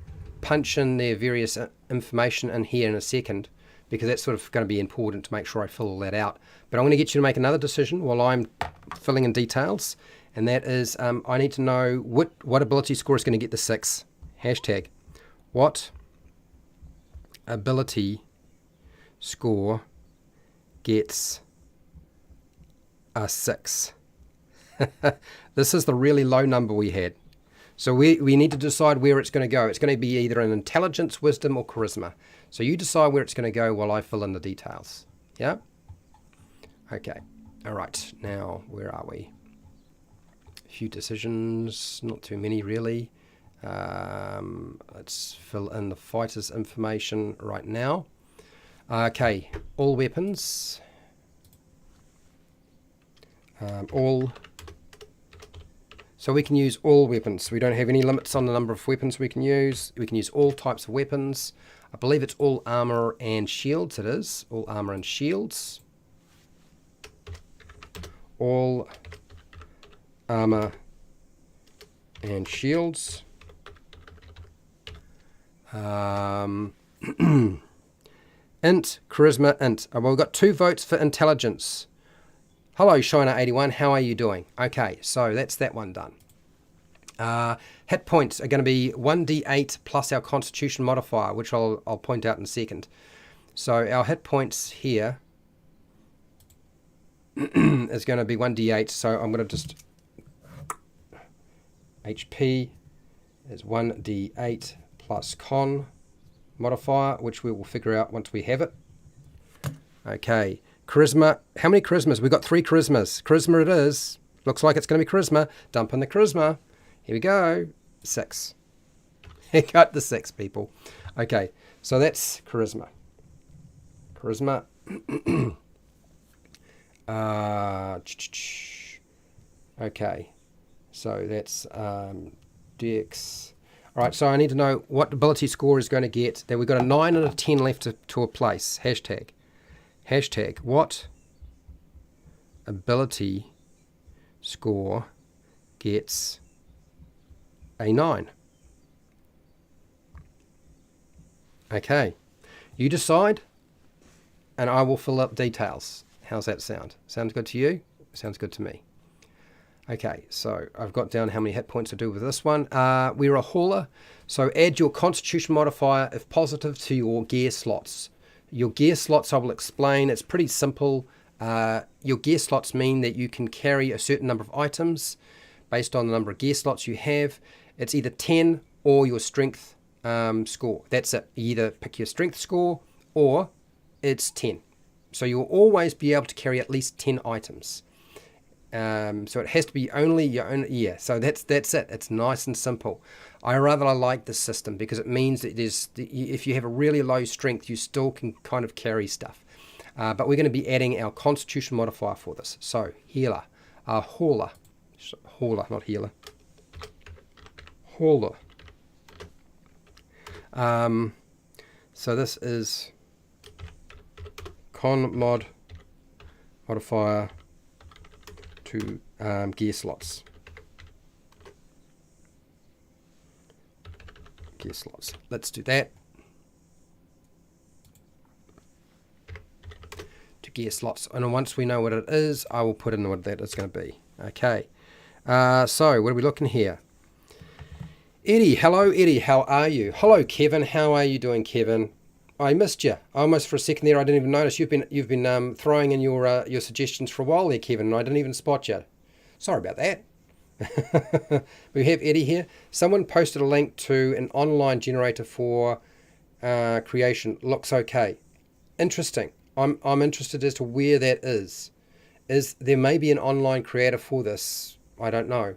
S1: punch in their various information in here in a second, because that's sort of going to be important to make sure I fill all that out. But I'm going to get you to make another decision while I'm filling in details, and that is I need to know what ability score is going to get the 6. Hashtag what ability score gets a 6. This is the really low number we had. So we need to decide where it's going to go. It's going to be either an intelligence, wisdom, or charisma. So you decide where it's going to go while I fill in the details. Yeah? Okay. All right. Now, where are we? A few decisions. Not too many, really. Let's fill in the fighter's information right now. Okay. All weapons. So we can use all weapons. We don't have any limits on the number of weapons we can use. We can use all types of weapons. I believe it's all armor and shields. It is all armor and shields. All armor and shields. Int, charisma, int. Well, we've got 2 votes for intelligence. Hello, Shiner81. How are you doing? Okay, so that's that one done. Hit points are going to be 1d8 plus our Constitution modifier, which I'll point out in a second. So our hit points here is going to be 1d8. So I'm going to just HP is 1d8 plus Con modifier, which we will figure out once we have it. Okay. Charisma. How many charismas? We've got 3 charismas. Charisma it is. Looks like it's going to be charisma. Dump in the charisma. Here we go. 6. Got the 6, people. Okay, so that's charisma. Charisma. Okay, so that's Dex. All right, so I need to know what ability score is going to get. Then we've got a 9 and a 10 left to a place. Hashtag what ability score gets a 9. Okay, you decide and I will fill up details. How's that sound? Sounds good to you? Sounds good to me. Okay, so I've got down how many hit points to do with this one. We're a hauler, so add your constitution modifier, if positive, to your gear slots. Your gear slots I will explain. It's pretty simple. Your gear slots mean that you can carry a certain number of items based on the number of gear slots you have. It's either 10 or your strength score. That's it. You either pick your strength score or it's 10. So you'll always be able to carry at least 10 items. So it has to be only your own. Yeah, so that's it. It's nice and simple. I rather like this system because it means that if you have a really low strength, you still can kind of carry stuff. But we're going to be adding our constitution modifier for this. So healer, hauler, not healer, hauler. So this is con mod modifier to gear slots. Gear slots. Let's do that. To gear slots. And once we know what it is, I will put in what that is going to be. Okay. So what are we looking here? Eddie. Hello, Eddie. How are you? Hello, Kevin. How are you doing, Kevin? I missed you. Almost for a second there, I didn't even notice. You've been throwing in your suggestions for a while there, Kevin, and I didn't even spot you. Sorry about that. We have Eddie here. Someone posted a link to an online generator for creation. Looks okay. Interesting. I'm interested as to where that is. There may be an online creator for this? I don't know.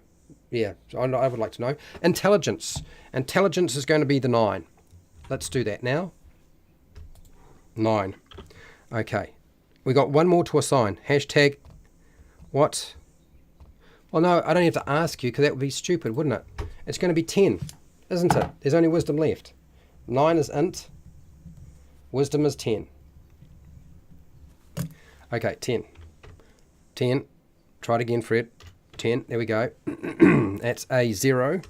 S1: Yeah, I would like to know. Intelligence. Intelligence is going to be the 9. Let's do that now. 9. Okay. We got one more to assign. Hashtag what? Well, no, I don't have to ask you because that would be stupid, wouldn't it? It's going to be 10, isn't it? There's only wisdom left. 9 is int. Wisdom is 10. Okay, 10. 10. Try it again, Fred. 10. There we go. That's a 0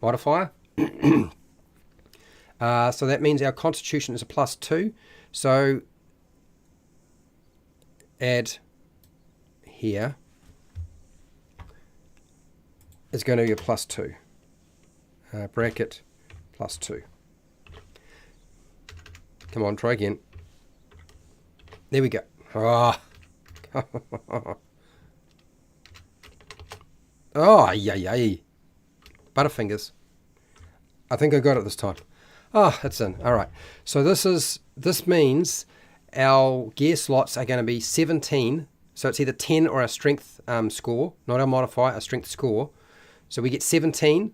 S1: modifier. So that means our constitution is a +2. So add here is going to be a +2. Bracket +2. Come on, try again. There we go. Oh, oh, yay. Butterfingers. I think I got it this time. Ah, it's in. All right. So this means our gear slots are going to be 17. So it's either 10 or our strength score, not our modifier, our strength score. So we get 17,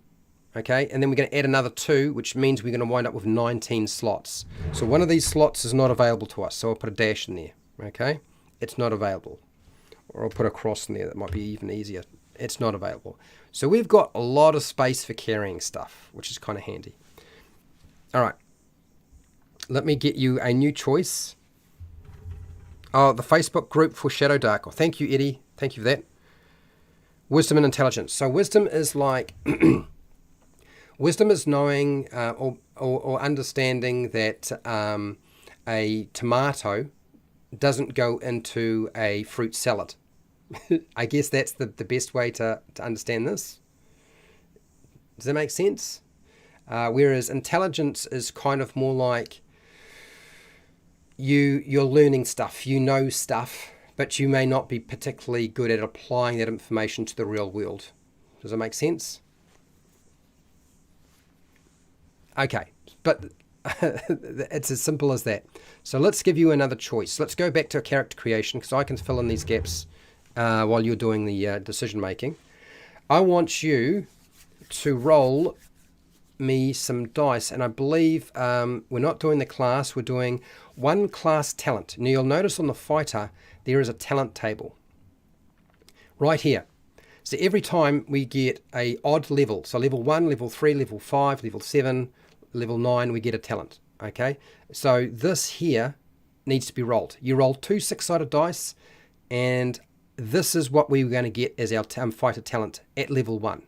S1: okay, and then we're going to add another 2, which means we're going to wind up with 19 slots. So one of these slots is not available to us, so I'll put a dash in there, okay? It's not available. Or I'll put a cross in there, that might be even easier. It's not available. So we've got a lot of space for carrying stuff, which is kind of handy. All right, let me get you a new choice. Oh, the Facebook group for Shadowdark. Oh, thank you, Eddie. Thank you for that. Wisdom and intelligence. So wisdom is like, wisdom is knowing or understanding that a tomato doesn't go into a fruit salad. I guess that's the best way to understand this. Does that make sense? Whereas intelligence is kind of more like you're learning stuff, you know stuff, but you may not be particularly good at applying that information to the real world. Does that make sense? Okay, but it's as simple as that. So let's give you another choice. Let's go back to character creation because I can fill in these gaps while you're doing the decision making. I want you to roll me some dice, and I believe we're not doing the class, we're doing one class talent. Now you'll notice on the fighter there is a talent table right here. So every time we get a odd level, so level 1, level 3, level 5, level 7, level 9, we get a talent. Okay, so this here needs to be rolled. You roll 2 6-sided dice, and this is what we're going to get as our fighter talent at level 1.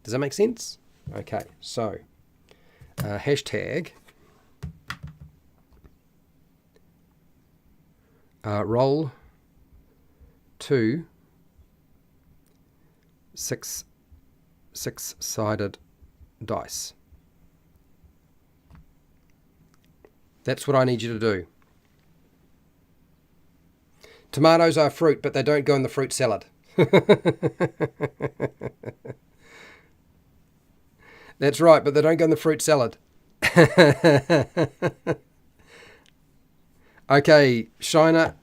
S1: Does that make sense? Okay, so hashtag roll 2 six-sided dice. That's what I need you to do. Tomatoes are fruit, but they don't go in the fruit salad. That's right, but they don't go in the fruit salad. Okay, Shiner.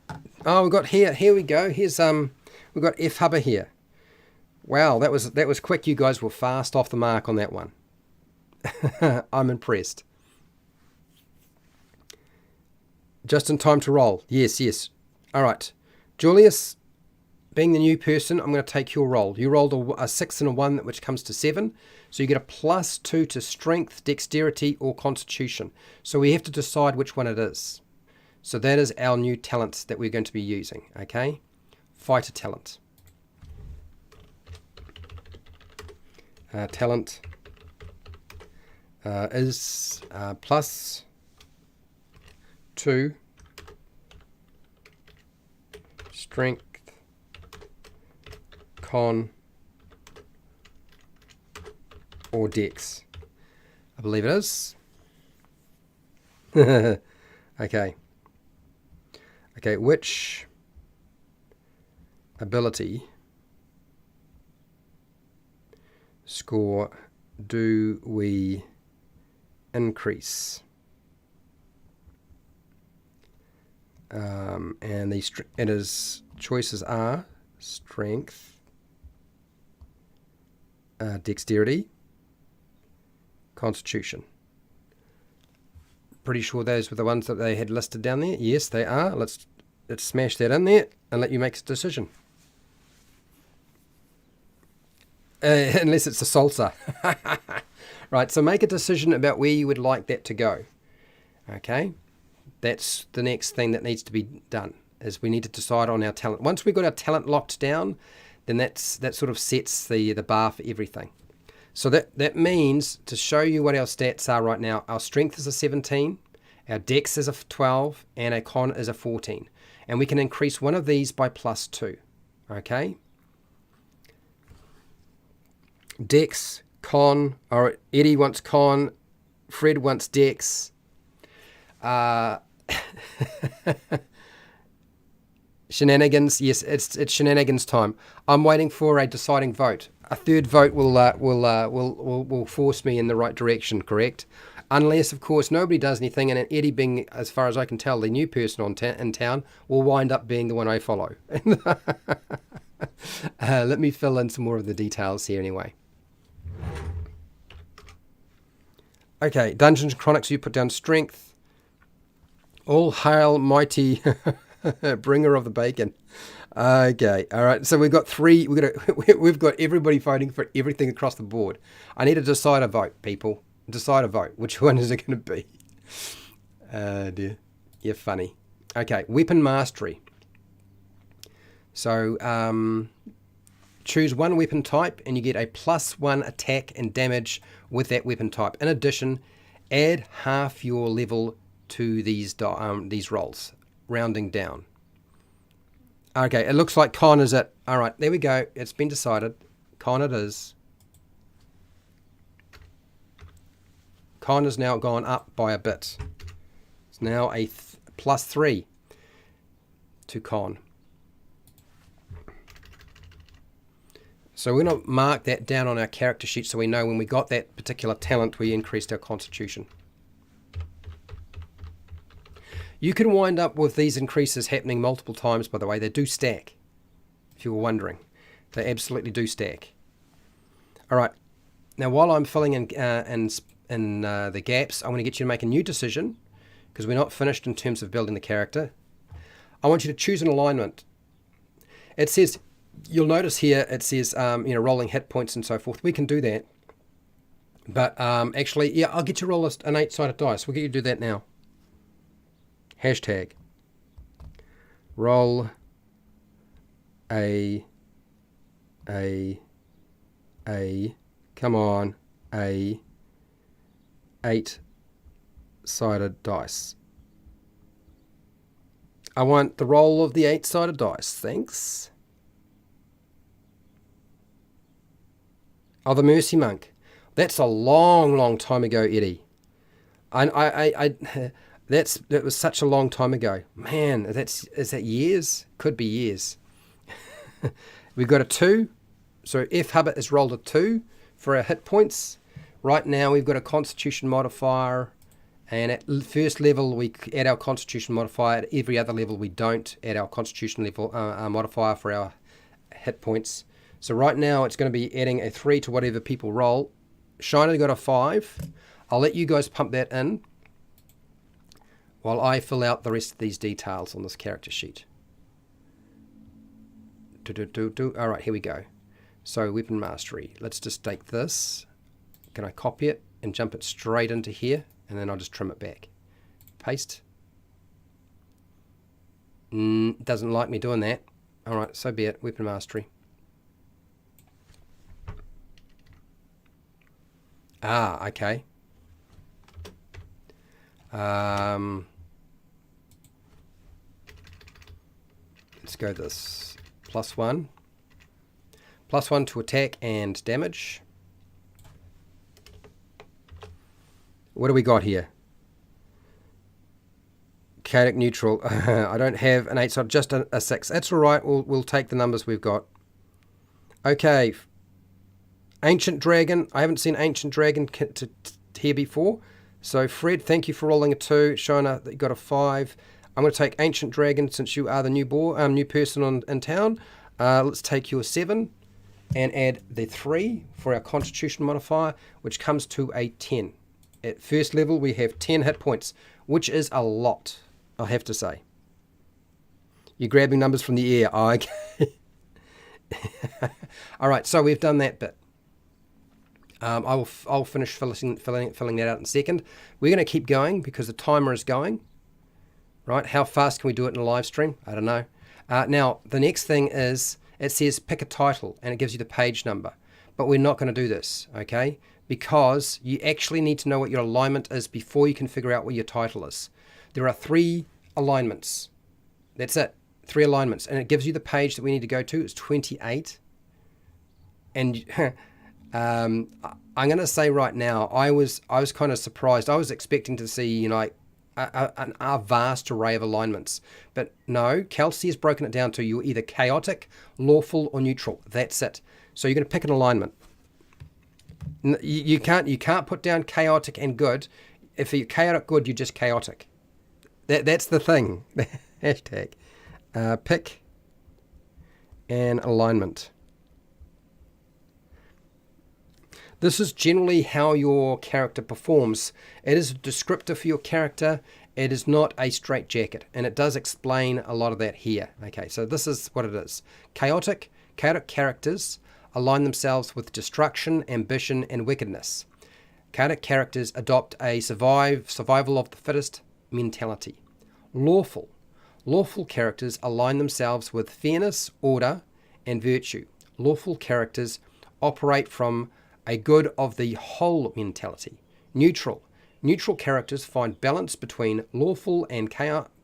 S1: Oh, we got here we go. Here's we've got F Hubber here. Wow, that was quick. You guys were fast off the mark on that one. I'm impressed. Just in time to roll. Yes, yes. All right. Julius, being the new person, I'm going to take your roll. You rolled a 6 and a 1, which comes to 7. So you get a +2 to strength, dexterity, or constitution. So we have to decide which one it is. So that is our new talent that we're going to be using. Okay? Fighter talent. Talent is +2 strength, con, or dex. I believe it is. Okay. Okay, which ability score do we increase? And choices are strength, dexterity, constitution. Pretty sure those were the ones that they had listed down there. Yes, they are. Let's smash that in there and let you make a decision. Unless it's a salsa. Right, so make a decision about where you would like that to go. Okay, that's the next thing that needs to be done, is we need to decide on our talent. Once we've got our talent locked down, then that sort of sets the bar for everything. So that means, to show you what our stats are right now, our strength is a 17, our dex is a 12, and our con is a 14. And we can increase one of these by +2. Okay? Dex, con, or Eddie wants con, Fred wants dex. Shenanigans, yes, it's shenanigans time. I'm waiting for a deciding vote. A third vote will force me in the right direction, correct? Unless, of course, nobody does anything, and Eddie, being, as far as I can tell, the new person in town, will wind up being the one I follow. Let me fill in some more of the details here anyway. Okay, Dungeons & Chronics, you put down strength. All hail mighty bringer of the bacon. Okay, all right. So we've got three. We've got everybody voting for everything across the board. I need to decide a vote, people. Decide a vote. Which one is it going to be? Dear, you're funny. Okay, weapon mastery. So choose one weapon type, and you get a +1 attack and damage with that weapon type. In addition, add half your level to these rolls, rounding down. Okay, it looks like con is it. All right, there we go. It's been decided. Con it is. Con has now gone up by a bit. It's now a +3 to con. So we're going to mark that down on our character sheet so we know when we got that particular talent, we increased our constitution. You can wind up with these increases happening multiple times, by the way. They do stack, if you were wondering. They absolutely do stack. All right. Now, while I'm filling in the gaps, I want to get you to make a new decision, because we're not finished in terms of building the character. I want you to choose an alignment. It says, you'll notice here, it says, rolling hit points and so forth. We can do that. But actually, yeah, I'll get you to roll an 8-sided dice. We'll get you to do that now. Hashtag roll a come on, a 8-sided dice. I want the roll of the 8-sided dice. Thanks. Oh, the Mercy Monk. That's a long, long time ago, Eddie. That was such a long time ago. Man, is that years? Could be years. We've got a 2. So F Hubbard has rolled a 2 for our hit points. Right now we've got a Constitution modifier, and at first level we add our Constitution modifier. At every other level we don't add our Constitution level modifier for our hit points. So right now it's going to be adding a 3 to whatever people roll. Shiner got a 5. I'll let you guys pump that in while I fill out the rest of these details on this character sheet. All right, here we go. So weapon mastery. Let's just take this. Can I copy it and jump it straight into here? And then I'll just trim it back. Paste. Doesn't like me doing that. All right, so be it. Weapon mastery. Ah, okay. Let's go this. +1. +1 to attack and damage. What do we got here? Chaotic neutral. I don't have an 8, so just a 6. That's all right. We'll take the numbers we've got. Okay. Ancient Dragon. I haven't seen Ancient Dragon here before. So Fred, thank you for rolling a 2. Shona, that you got a 5. I'm going to take Ancient Dragon since you are the new person in town. Let's take your 7 and add the 3 for our Constitution modifier, which comes to a 10. At first level, we have 10 hit points, which is a lot, I have to say. You're grabbing numbers from the air. Oh, okay. All right, so we've done that bit. I'll finish filling that out in a second. We're going to keep going because the timer is going. Right? How fast can we do it in a live stream? I don't know. Now, the next thing is it says pick a title, and it gives you the page number. But we're not going to do this, okay? Because you actually need to know what your alignment is before you can figure out what your title is. There are 3 alignments. That's it. 3 alignments. And it gives you the page that we need to go to. It's 28. And I'm going to say right now, I was kind of surprised. I was expecting to see, you know, like a vast array of alignments. But no, Kelsey has broken it down to you're either chaotic, lawful, or neutral. That's it. So you're going to pick an alignment. You can't put down chaotic and good. If you're chaotic good, you're just chaotic. That's the thing. Hashtag. Pick an alignment. This is generally how your character performs. It is a descriptor for your character. It is not a straitjacket, and it does explain a lot of that here. Okay, so this is what it is. Chaotic characters align themselves with destruction, ambition, and wickedness. Chaotic characters adopt a survival of the fittest mentality. Lawful characters align themselves with fairness, order, and virtue. Lawful characters operate from a good of the whole mentality. Neutral characters find balance between lawful and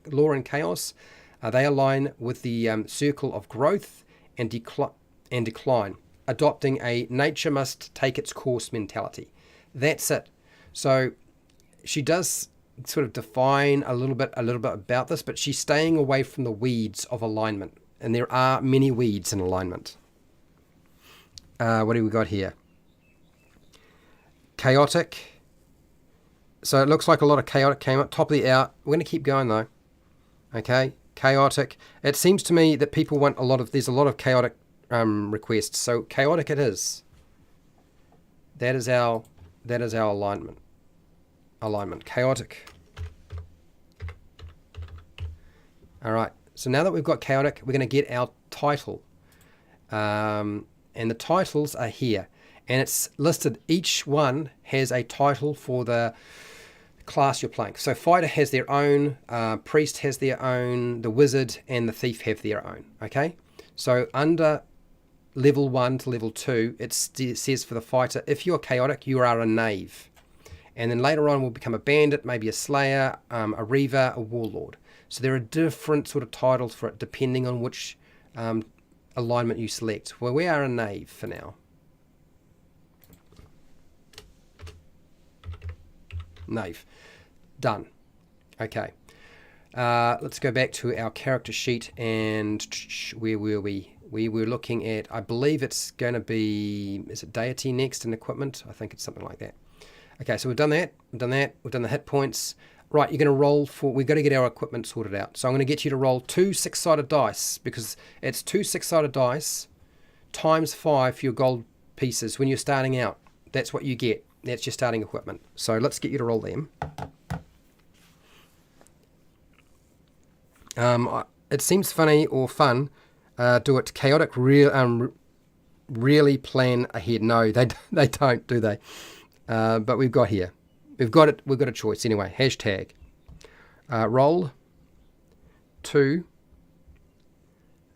S1: law and chaos. They align with the circle of growth and decline, adopting a nature must take its course mentality. That's it. So she does sort of define a little bit about this, but she's staying away from the weeds of alignment, and there are many weeds in alignment. What do we got here? Chaotic. So it looks like a lot of chaotic came up. Top of the hour. We're going to keep going though. Okay. Chaotic. It seems to me that people want there's a lot of chaotic requests. So chaotic it is. That is our alignment. Chaotic. All right. So now that we've got chaotic, we're going to get our title. And the titles are here. And it's listed, each one has a title for the class you're playing. So fighter has their own, priest has their own, the wizard and the thief have their own. Okay? So under level 1 to level 2, it says for the fighter, if you're chaotic, you are a knave. And then later on will become a bandit, maybe a slayer, a reaver, a warlord. So there are different sort of titles for it depending on which alignment you select. Well, we are a knave for now. Knave. Done. Okay. Let's go back to our character sheet, and where were we? We were looking at, I believe it's going to be, is it deity next in equipment? I think it's something like that. Okay, so we've done that. We've done the hit points. Right, you're going to roll for, we've got to get our equipment sorted out. So I'm going to get you to roll 2 6-sided dice, because it's 2 6-sided dice times 5 for your gold pieces when you're starting out. That's what you get. That's your starting equipment. So let's get you to roll them. It seems funny or fun. Do it chaotic. Really plan ahead. No, they don't, do they? But we've got here. We've got it. We've got a choice anyway. Hashtag. Roll 2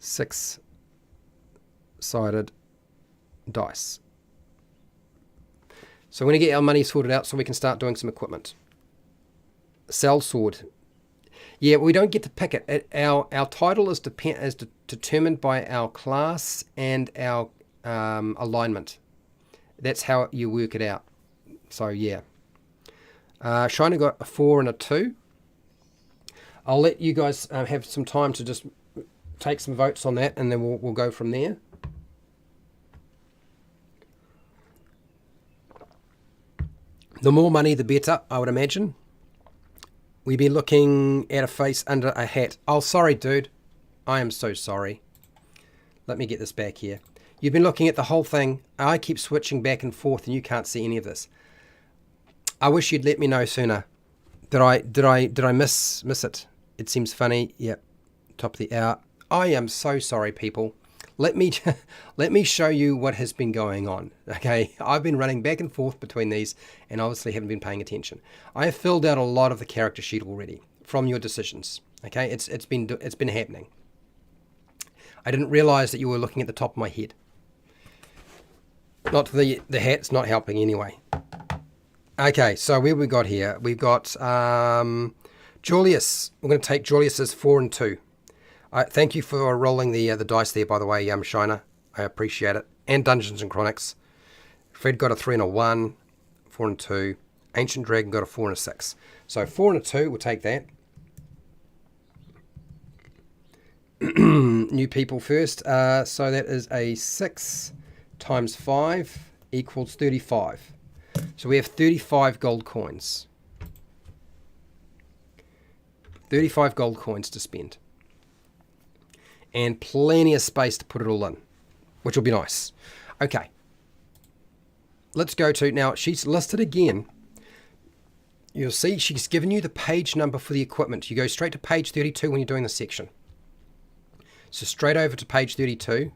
S1: 6-sided dice. So we're going to get our money sorted out so we can start doing some equipment. Sell sword. Yeah, we don't get to pick it. Our title is determined by our class and our alignment. That's how you work it out. So yeah. Shiner got a 4 and a 2. I'll let you guys have some time to just take some votes on that, and then we'll go from there. The more money, the better, I would imagine. We'd be looking at a face under a hat. Oh, sorry, dude. I am so sorry. Let me get this back here. You've been looking at the whole thing. I keep switching back and forth, and you can't see any of this. I wish you'd let me know sooner. Did I miss it? It seems funny. Yep. Top of the hour. I am so sorry, people. Let me show you what has been going on. Okay, I've been running back and forth between these, and obviously haven't been paying attention. I have filled out a lot of the character sheet already from your decisions. Okay, it's been happening. I didn't realize that you were looking at the top of my head. Not the hat's not helping anyway. Okay, so where we got here? We've got Julius. We're going to take Julius's 4 and 2. Thank you for rolling the dice there, by the way, Shiner. I appreciate it. And Dungeons and Chronics. Fred got a 3 and a 1, 4 and 2. Ancient Dragon got a 4 and a 6. So 4 and a 2, we'll take that. New people first. So that is a 6 times 5 equals 35. So we have 35 gold coins. 35 gold coins to spend. And plenty of space to put it all in, which will be nice. Okay. Let's go to, now she's listed again. You'll see she's given you the page number for the equipment. You go straight to page 32 when you're doing the section. So straight over to page 32,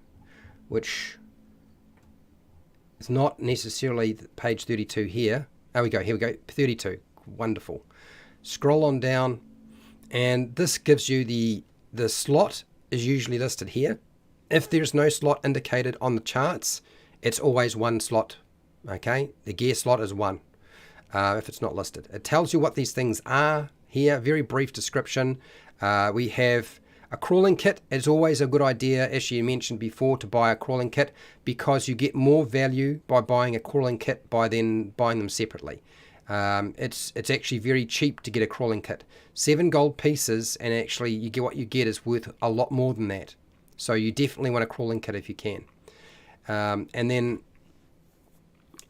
S1: which is not necessarily page 32 here. Here we go, 32. Wonderful. Scroll on down, and this gives you the slot is usually listed here. If there's no slot indicated on the charts, it's always one slot. Okay, the gear slot is 1 if it's not listed. It tells you what these things are here. Very brief description. We have a crawling kit. It's always a good idea, as you mentioned before, to buy a crawling kit, because you get more value by buying a crawling kit by then buying them separately. It's actually very cheap to get a crawling kit. 7 gold pieces, and actually you get what you get is worth a lot more than that. So you definitely want a crawling kit if you can. And then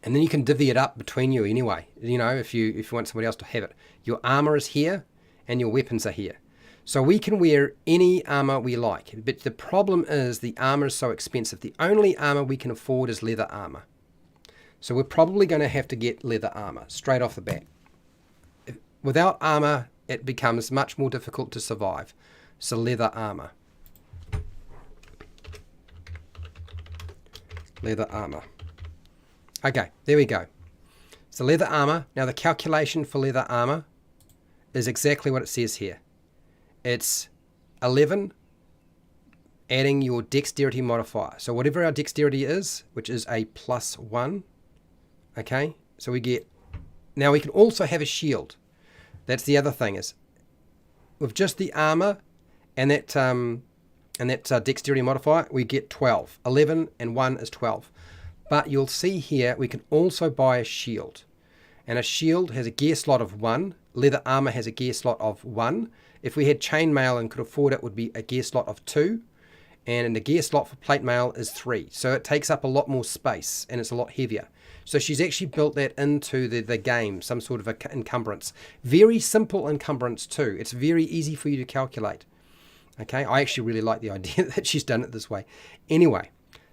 S1: you can divvy it up between you anyway. You know, if you want somebody else to have it. Your armor is here, and your weapons are here. So we can wear any armor we like. But the problem is the armor is so expensive. The only armor we can afford is leather armor. So we're probably going to have to get leather armor straight off the bat. Without armor, it becomes much more difficult to survive. So leather armor. Leather armor. Okay, there we go. So leather armor. Now the calculation for leather armor is exactly what it says here. It's 11 adding your dexterity modifier. So whatever our dexterity is, which is a +1. Okay, so we get, now we can also have a shield. That's the other thing, is with just the armor and that dexterity modifier, we get 12. 11 and 1 is 12. But you'll see here we can also buy a shield. And a shield has a gear slot of 1. Leather armor has a gear slot of 1. If we had chainmail and could afford it, would be a gear slot of 2. And the gear slot for plate mail is 3. So it takes up a lot more space and it's a lot heavier. So she's actually built that into the game, some sort of a encumbrance. Very simple encumbrance too. It's very easy for you to calculate. Okay, I actually really like the idea that she's done it this way. Anyway,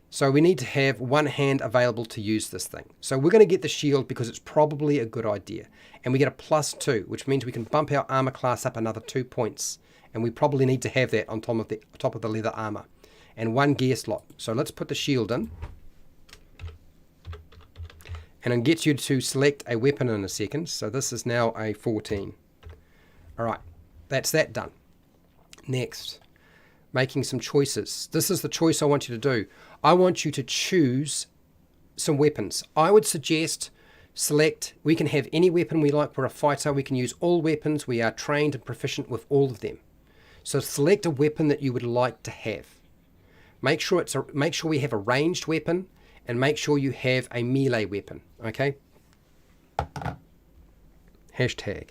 S1: so we need to have one hand available to use this thing. So we're going to get the shield because it's probably a good idea. And we get a +2, which means we can bump our armor class up another 2 points. And we probably need to have that on top of the leather armor. And 1 gear slot. So let's put the shield in. And it gets you to select a weapon in a second. So this is now a 14. All right, that's that done. Next, making some choices. This is the choice I want you to do. I want you to choose some weapons. I would suggest select, we can have any weapon we like. We're a fighter. We can use all weapons. We are trained and proficient with all of them. So select a weapon that you would like to have. Make sure we have a ranged weapon, and make sure you have a melee weapon. Okay. Hashtag.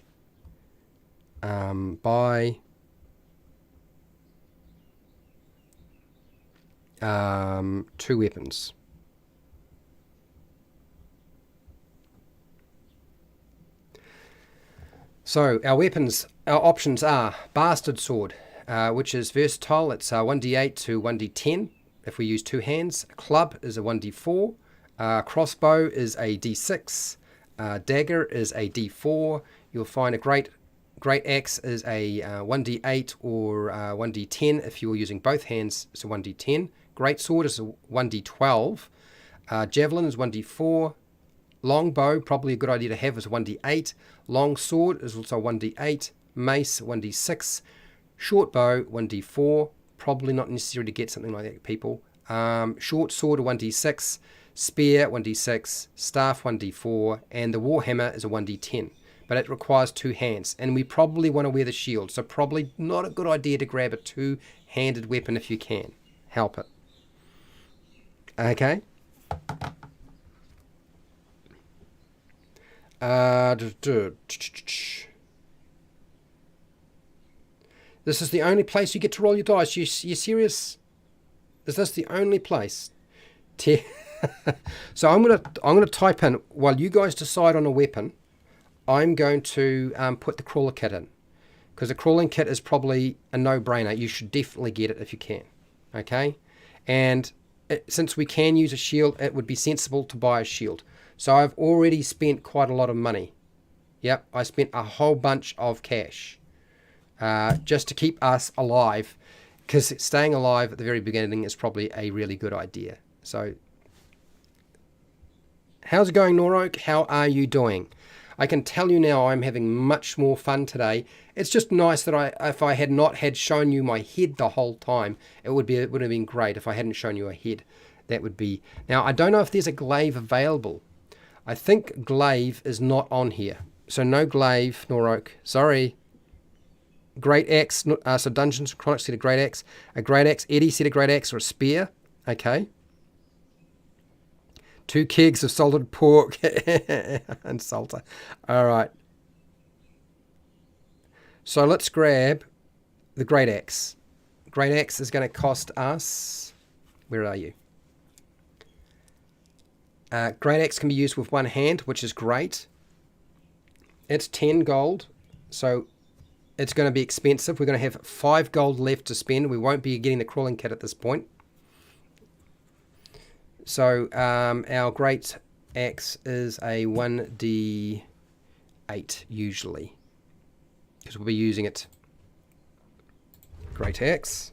S1: Buy. 2 weapons. So our weapons, our options are Bastard Sword, which is versatile. It's 1d8 to 1d10 if we use 2 hands. Club is a 1d4. Crossbow is a d6. Dagger is a d4. You'll find a great axe is a 1d8 or 1d10 if you're using both hands. It's a 1d10. Great sword is a 1d12. Javelin is 1d4. Long bow, probably a good idea to have, is a 1d8. Long sword is also 1d8. Mace, 1d6. Short bow, 1d4. Probably not necessary to get something like that, people. Short sword, a 1d6. Spear, 1d6. Staff, 1d4. And the warhammer is a 1d10. But it requires 2 hands. And we probably want to wear the shield. So probably not a good idea to grab a 2-handed weapon if you can. Help it. Okay. This is the only place you get to roll your dice. You serious? Is this the only place? So I'm gonna type in, while you guys decide on a weapon, I'm going to put the crawler kit in, because the crawling kit is probably a no-brainer. You should definitely get it if you can. Okay, and since we can use a shield, it would be sensible to buy a shield. So I've already spent quite a lot of money. Yep, I spent a whole bunch of cash just to keep us alive, because staying alive at the very beginning is probably a really good idea. So, how's it going, Noroak? How are you doing? I can tell you now I'm having much more fun today. It's just nice that if I had not had shown you my head the whole time, it would have been great if I hadn't shown you a head. That would be... Now, I don't know if there's a glaive available. I think glaive is not on here. So no glaive, Noroak. Sorry. Great axe. So Dungeons & Chronics said a great axe. A great axe. Eddie said a great axe or a spear. Okay. 2 kegs of salted pork. And salter. All right. So let's grab the great axe. Great axe is going to cost us... Where are you? Great axe can be used with 1 hand, which is great. It's 10 gold, so it's going to be expensive. We're going to have 5 gold left to spend. We won't be getting the crawling kit at this point. So our great axe is a 1d8 usually, because we'll be using it. Great axe.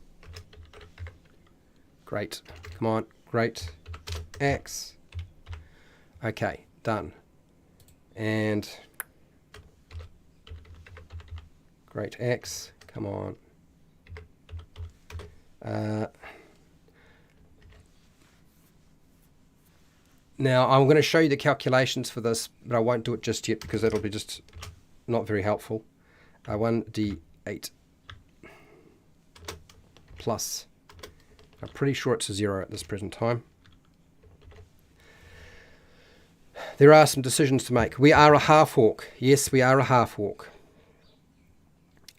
S1: Great. Come on. Great axe. Okay, done. And great axe, come on. Now I'm going to show you the calculations for this, but I won't do it just yet because that'll be just not very helpful. 1d8 plus. I'm pretty sure it's a 0 at this present time. There are some decisions to make. We are a half-orc. Yes, we are a half-orc.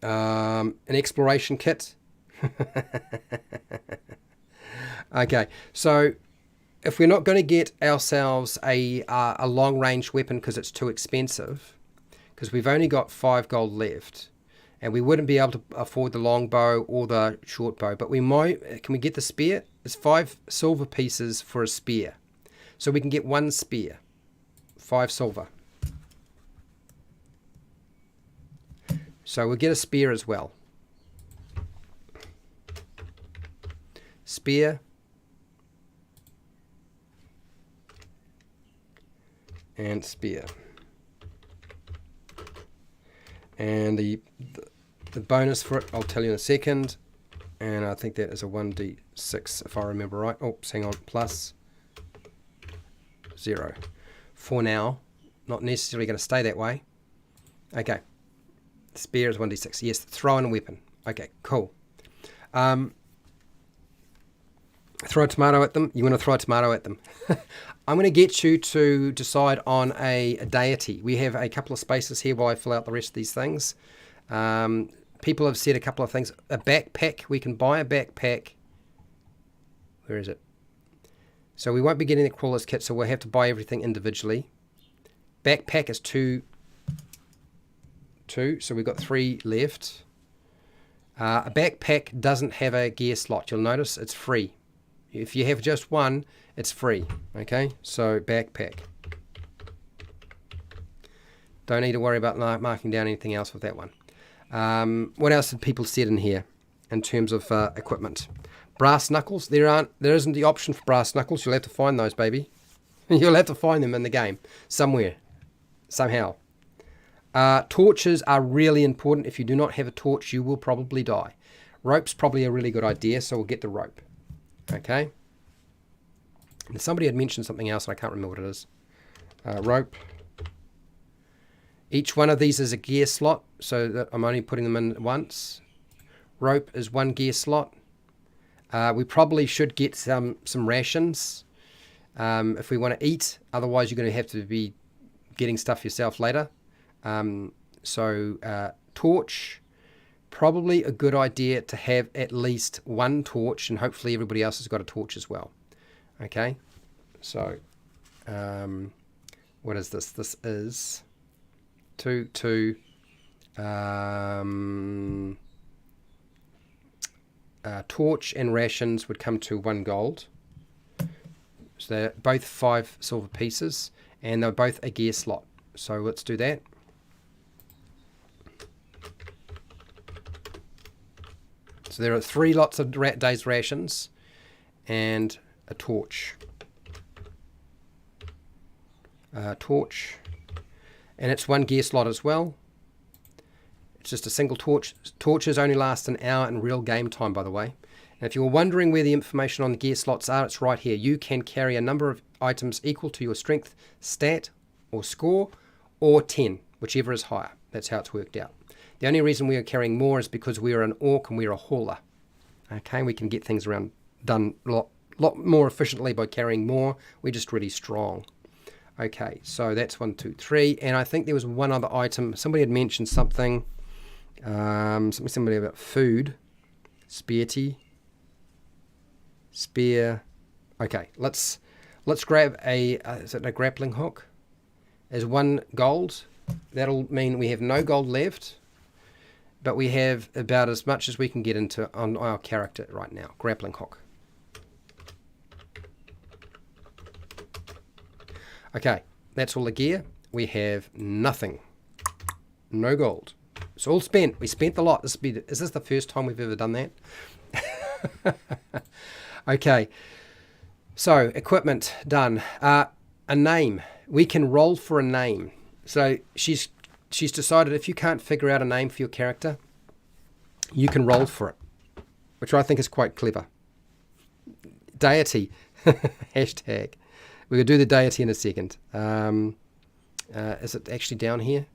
S1: An exploration kit. Okay, so if we're not going to get ourselves a long-range weapon because it's too expensive, because we've only got 5 gold left, and we wouldn't be able to afford the longbow or the short bow, but we might. Can we get the spear? It's 5 silver pieces for a spear, so we can get 1 spear. 5 silver. So we'll get a spear as well. Spear. And spear. And the bonus for it, I'll tell you in a second. And I think that is a 1d6 if I remember right. Oh, hang on. Plus 0. For now. Not necessarily going to stay that way. Okay. Spear is 1d6. Yes, throw in a weapon. Okay, cool. Throw a tomato at them. You want to throw a tomato at them. I'm going to get you to decide on a deity. We have a couple of spaces here while I fill out the rest of these things. People have said a couple of things. A backpack. We can buy a backpack. Where is it? So we won't be getting the crawler's kit, so we'll have to buy everything individually. Backpack is 2. So we've got 3 left. A backpack doesn't have a gear slot. You'll notice it's free. If you have just one, it's free. Okay, so backpack. Don't need to worry about marking down anything else with that one. What else did people said in here in terms of equipment? Brass knuckles. There isn't the option for brass knuckles. You'll have to find those, baby. You'll have to find them in the game somewhere, somehow. Torches are really important. If you do not have a torch, you will probably die. Rope's probably a really good idea, so we'll get the rope. Okay. And somebody had mentioned something else, and I can't remember what it is. Rope. Each one of these is a gear slot, so that I'm only putting them in once. Rope is 1 gear slot. We probably should get some rations if we want to eat. Otherwise, you're going to have to be getting stuff yourself later. Torch. Probably a good idea to have at least 1 torch, and hopefully everybody else has got a torch as well. Okay, so what is this? This is 2 torch and rations would come to 1 gold. So they're both 5 silver pieces, and they're both a gear slot. So let's do that. So there are 3 lots of day's rations and a torch. Torch. And it's 1 gear slot as well. It's just a single torch. Torches only last an hour in real game time, by the way. And if you're wondering where the information on the gear slots are, it's right here. You can carry a number of items equal to your strength, stat, or score, or 10, whichever is higher. That's how it's worked out. The only reason we are carrying more is because we are an orc and we're a hauler. Okay, we can get things done a lot more efficiently by carrying more. We're just really strong. Okay, so that's 1, 2, 3. And I think there was one other item. Somebody had mentioned something. Somebody about food. Spear tea. Spear. Okay, let's grab is it a grappling hook? As 1 gold. That'll mean we have no gold left. But we have about as much as we can get into on our character right now. Grappling hook. Okay, that's all the gear. We have nothing. No gold. It's all spent. We spent the lot. Is this the first time we've ever done that? Okay. So, equipment done. A name. We can roll for a name. So, she's decided if you can't figure out a name for your character, you can roll for it, which I think is quite clever. Deity. Hashtag. We're going to do the deity in a second. Is it actually down here?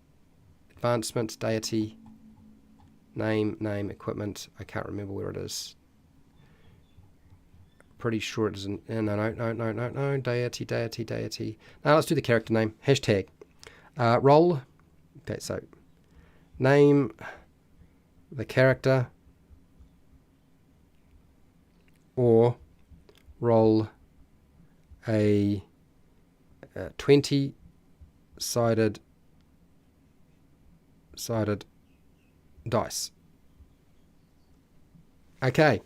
S1: Advancement, deity, name, equipment. I can't remember where it is. pretty sure it isn't. No. Deity. Now let's do the character name. Hashtag. Role. Okay, so name the character or roll a 20-sided dice. Okay.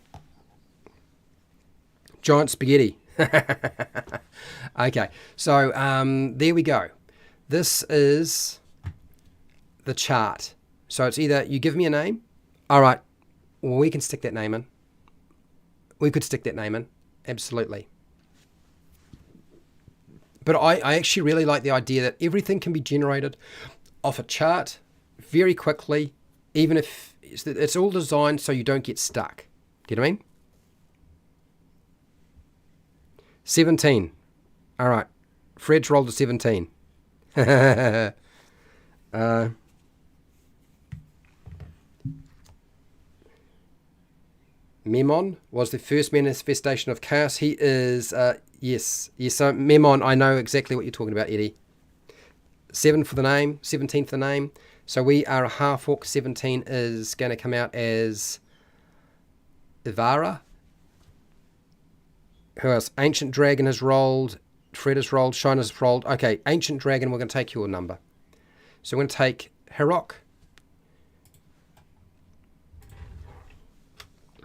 S1: Giant spaghetti. Okay, so there we go. This is the chart. So it's either you give me a name, all right, well, we can stick that name in. We could stick that name in, absolutely. But I actually really like the idea that everything can be generated off a chart very quickly, even if it's all designed so you don't get stuck. Do you know what I mean? 17. All right. Fred's rolled a 17. Memon was the first manifestation of chaos. He is, yes. So Memon, I know exactly what you're talking about, Eddie. 7 for the name, 17 for the name. So we are a half orc. 17 is going to come out as Ivara. Who else? Ancient Dragon has rolled. Fred has rolled. Shine has rolled. Okay, Ancient Dragon, we're going to take your number. So we're going to take Herok.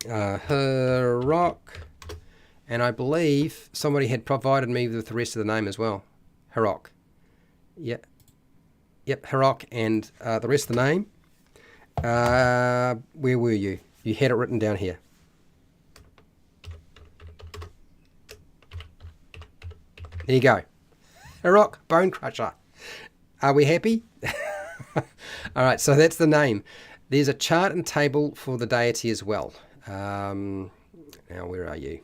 S1: Herok. And I believe somebody had provided me with the rest of the name as well. Herok. Yep. Yep, Herok. And the rest of the name. Where were you? You had it written down here. There you go. Herok, Bone Crusher. Are we happy? All right, so that's the name. There's a chart and table for the deity as well. Now, where are you?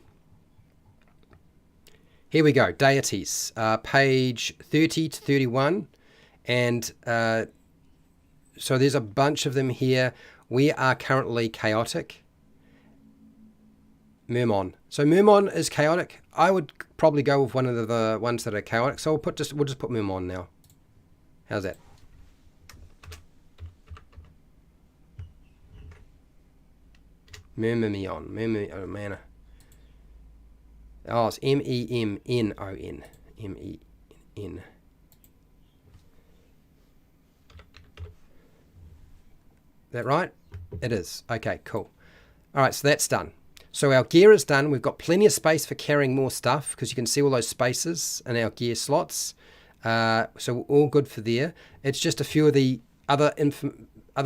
S1: Here we go, deities. Page 30 to 31. And so there's a bunch of them here. We are currently chaotic. Mermon. So Mermon is chaotic. I would probably go with one of the ones that are chaotic. So we'll just put Mermon now. How's that? Mermion. Oh, man. Oh, it's Memnon. Men. That right? It is. Okay, cool. All right, so that's done. So our gear is done. We've got plenty of space for carrying more stuff because you can see all those spaces in our gear slots. So we're all good for there. It's just a few of the other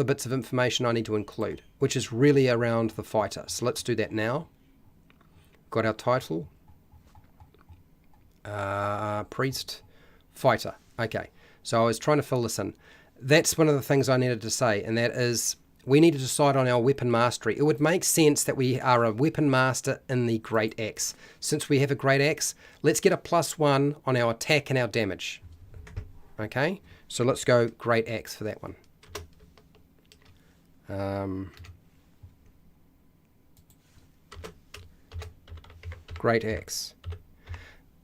S1: bits of information I need to include, which is really around the fighter. So let's do that now. Got our title. Priest. Fighter. Okay. So I was trying to fill this in. That's one of the things I needed to say, and that is we need to decide on our weapon mastery. It would make sense that we are a weapon master in the Great Axe. Since we have a Great Axe, let's get a +1 on our attack and our damage. Okay, so let's go Great Axe for that one. Great Axe.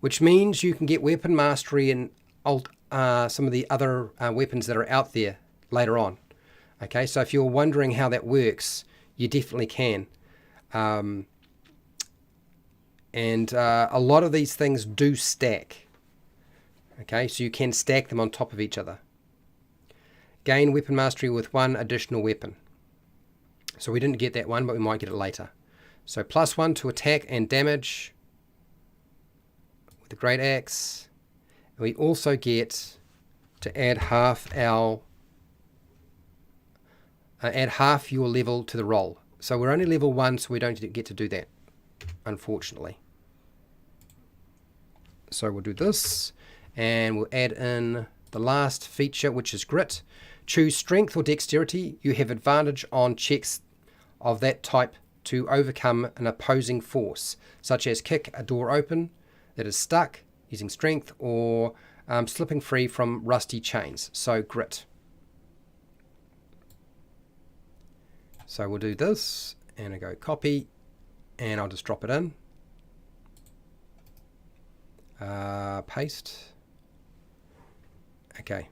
S1: Which means you can get weapon mastery in some of the other weapons that are out there later on. Okay, so if you're wondering how that works, you definitely can. And a lot of these things do stack. Okay, so you can stack them on top of each other. Gain weapon mastery with 1 additional weapon. So we didn't get that one, but we might get it later. So +1 to attack and damage with the Great Axe. And we also get to add half your level to the roll. So we're only level 1, so we don't get to do that, unfortunately. So we'll do this, and we'll add in the last feature, which is grit. Choose strength or dexterity. You have advantage on checks of that type to overcome an opposing force, such as kick a door open that is stuck using strength, or slipping free from rusty chains. So grit. So we'll do this, and I go copy, and I'll just drop it in. Paste. Okay.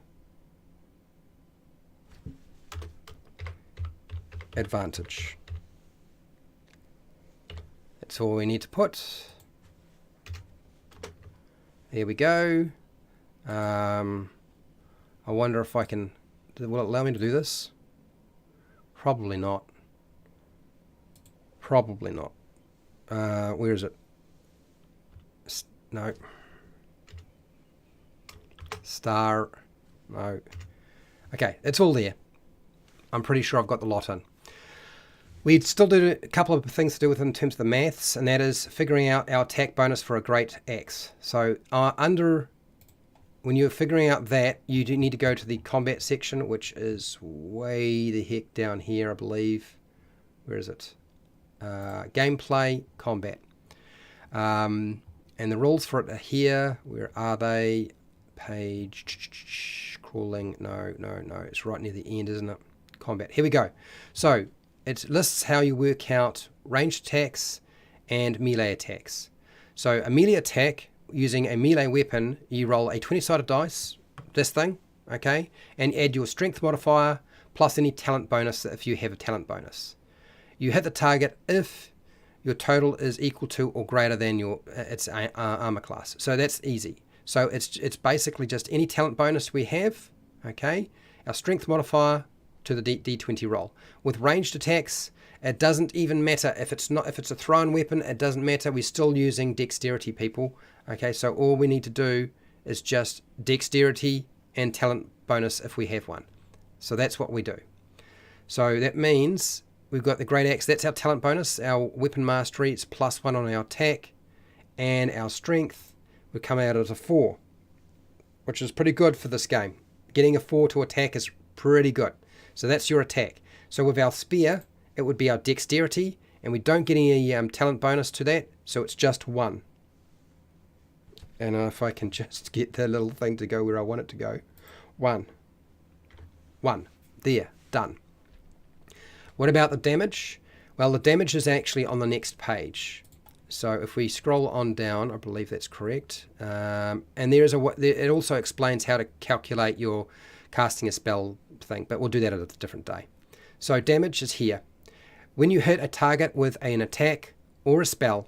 S1: Advantage. That's all we need to put. There we go. I wonder if I can... Will it allow me to do this? Probably not. Probably not. Where is it? No. Star. No. Okay, it's all there. I'm pretty sure I've got the lot in. We'd still do a couple of things to do with in terms of the maths, and that is figuring out our attack bonus for a great axe. So when you're figuring out that, you do need to go to the combat section, which is way the heck down here, I believe. Where is it? Gameplay, combat. And the rules for it are here. Where are they? Page crawling. No. It's right near the end, isn't it? Combat. Here we go. So it lists how you work out ranged attacks and melee attacks. So a melee attack, using a melee weapon, you roll a 20-sided dice, this thing, okay, and add your strength modifier plus any talent bonus if you have a talent bonus. You hit the target if your total is equal to or greater than its armor class. So that's easy. So it's basically just any talent bonus we have, okay, our strength modifier to the D20 roll. With ranged attacks, it doesn't even matter if it's a thrown weapon. It doesn't matter. We're still using dexterity, people. Okay, so all we need to do is just dexterity and talent bonus if we have one. So that's what we do. So that means we've got the great axe. That's our talent bonus. Our weapon mastery, it's +1 on our attack, and our strength would come out as a 4, which is pretty good for this game. Getting a 4 to attack is pretty good. So that's your attack. So with our spear, it would be our dexterity, and we don't get any talent bonus to that, so it's just 1. And if I can just get the little thing to go where I want it to go. 1. There, done. What about the damage? Well, the damage is actually on the next page. So if we scroll on down, I believe that's correct. And it also explains how to calculate your casting a spell thing, but we'll do that at a different day. So damage is here. When you hit a target with an attack or a spell,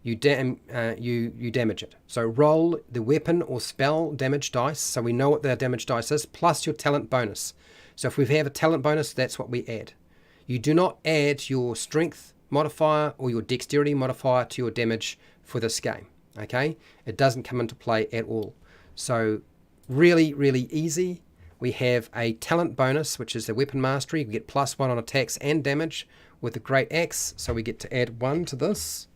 S1: you damage it. So roll the weapon or spell damage dice, so we know what the damage dice is, plus your talent bonus. So if we have a talent bonus, that's what we add. You do not add your strength modifier or your dexterity modifier to your damage for this game. Okay? It doesn't come into play at all. So really, really easy. We have a talent bonus, which is the weapon mastery. We get +1 on attacks and damage with the great axe. So we get to add 1 to this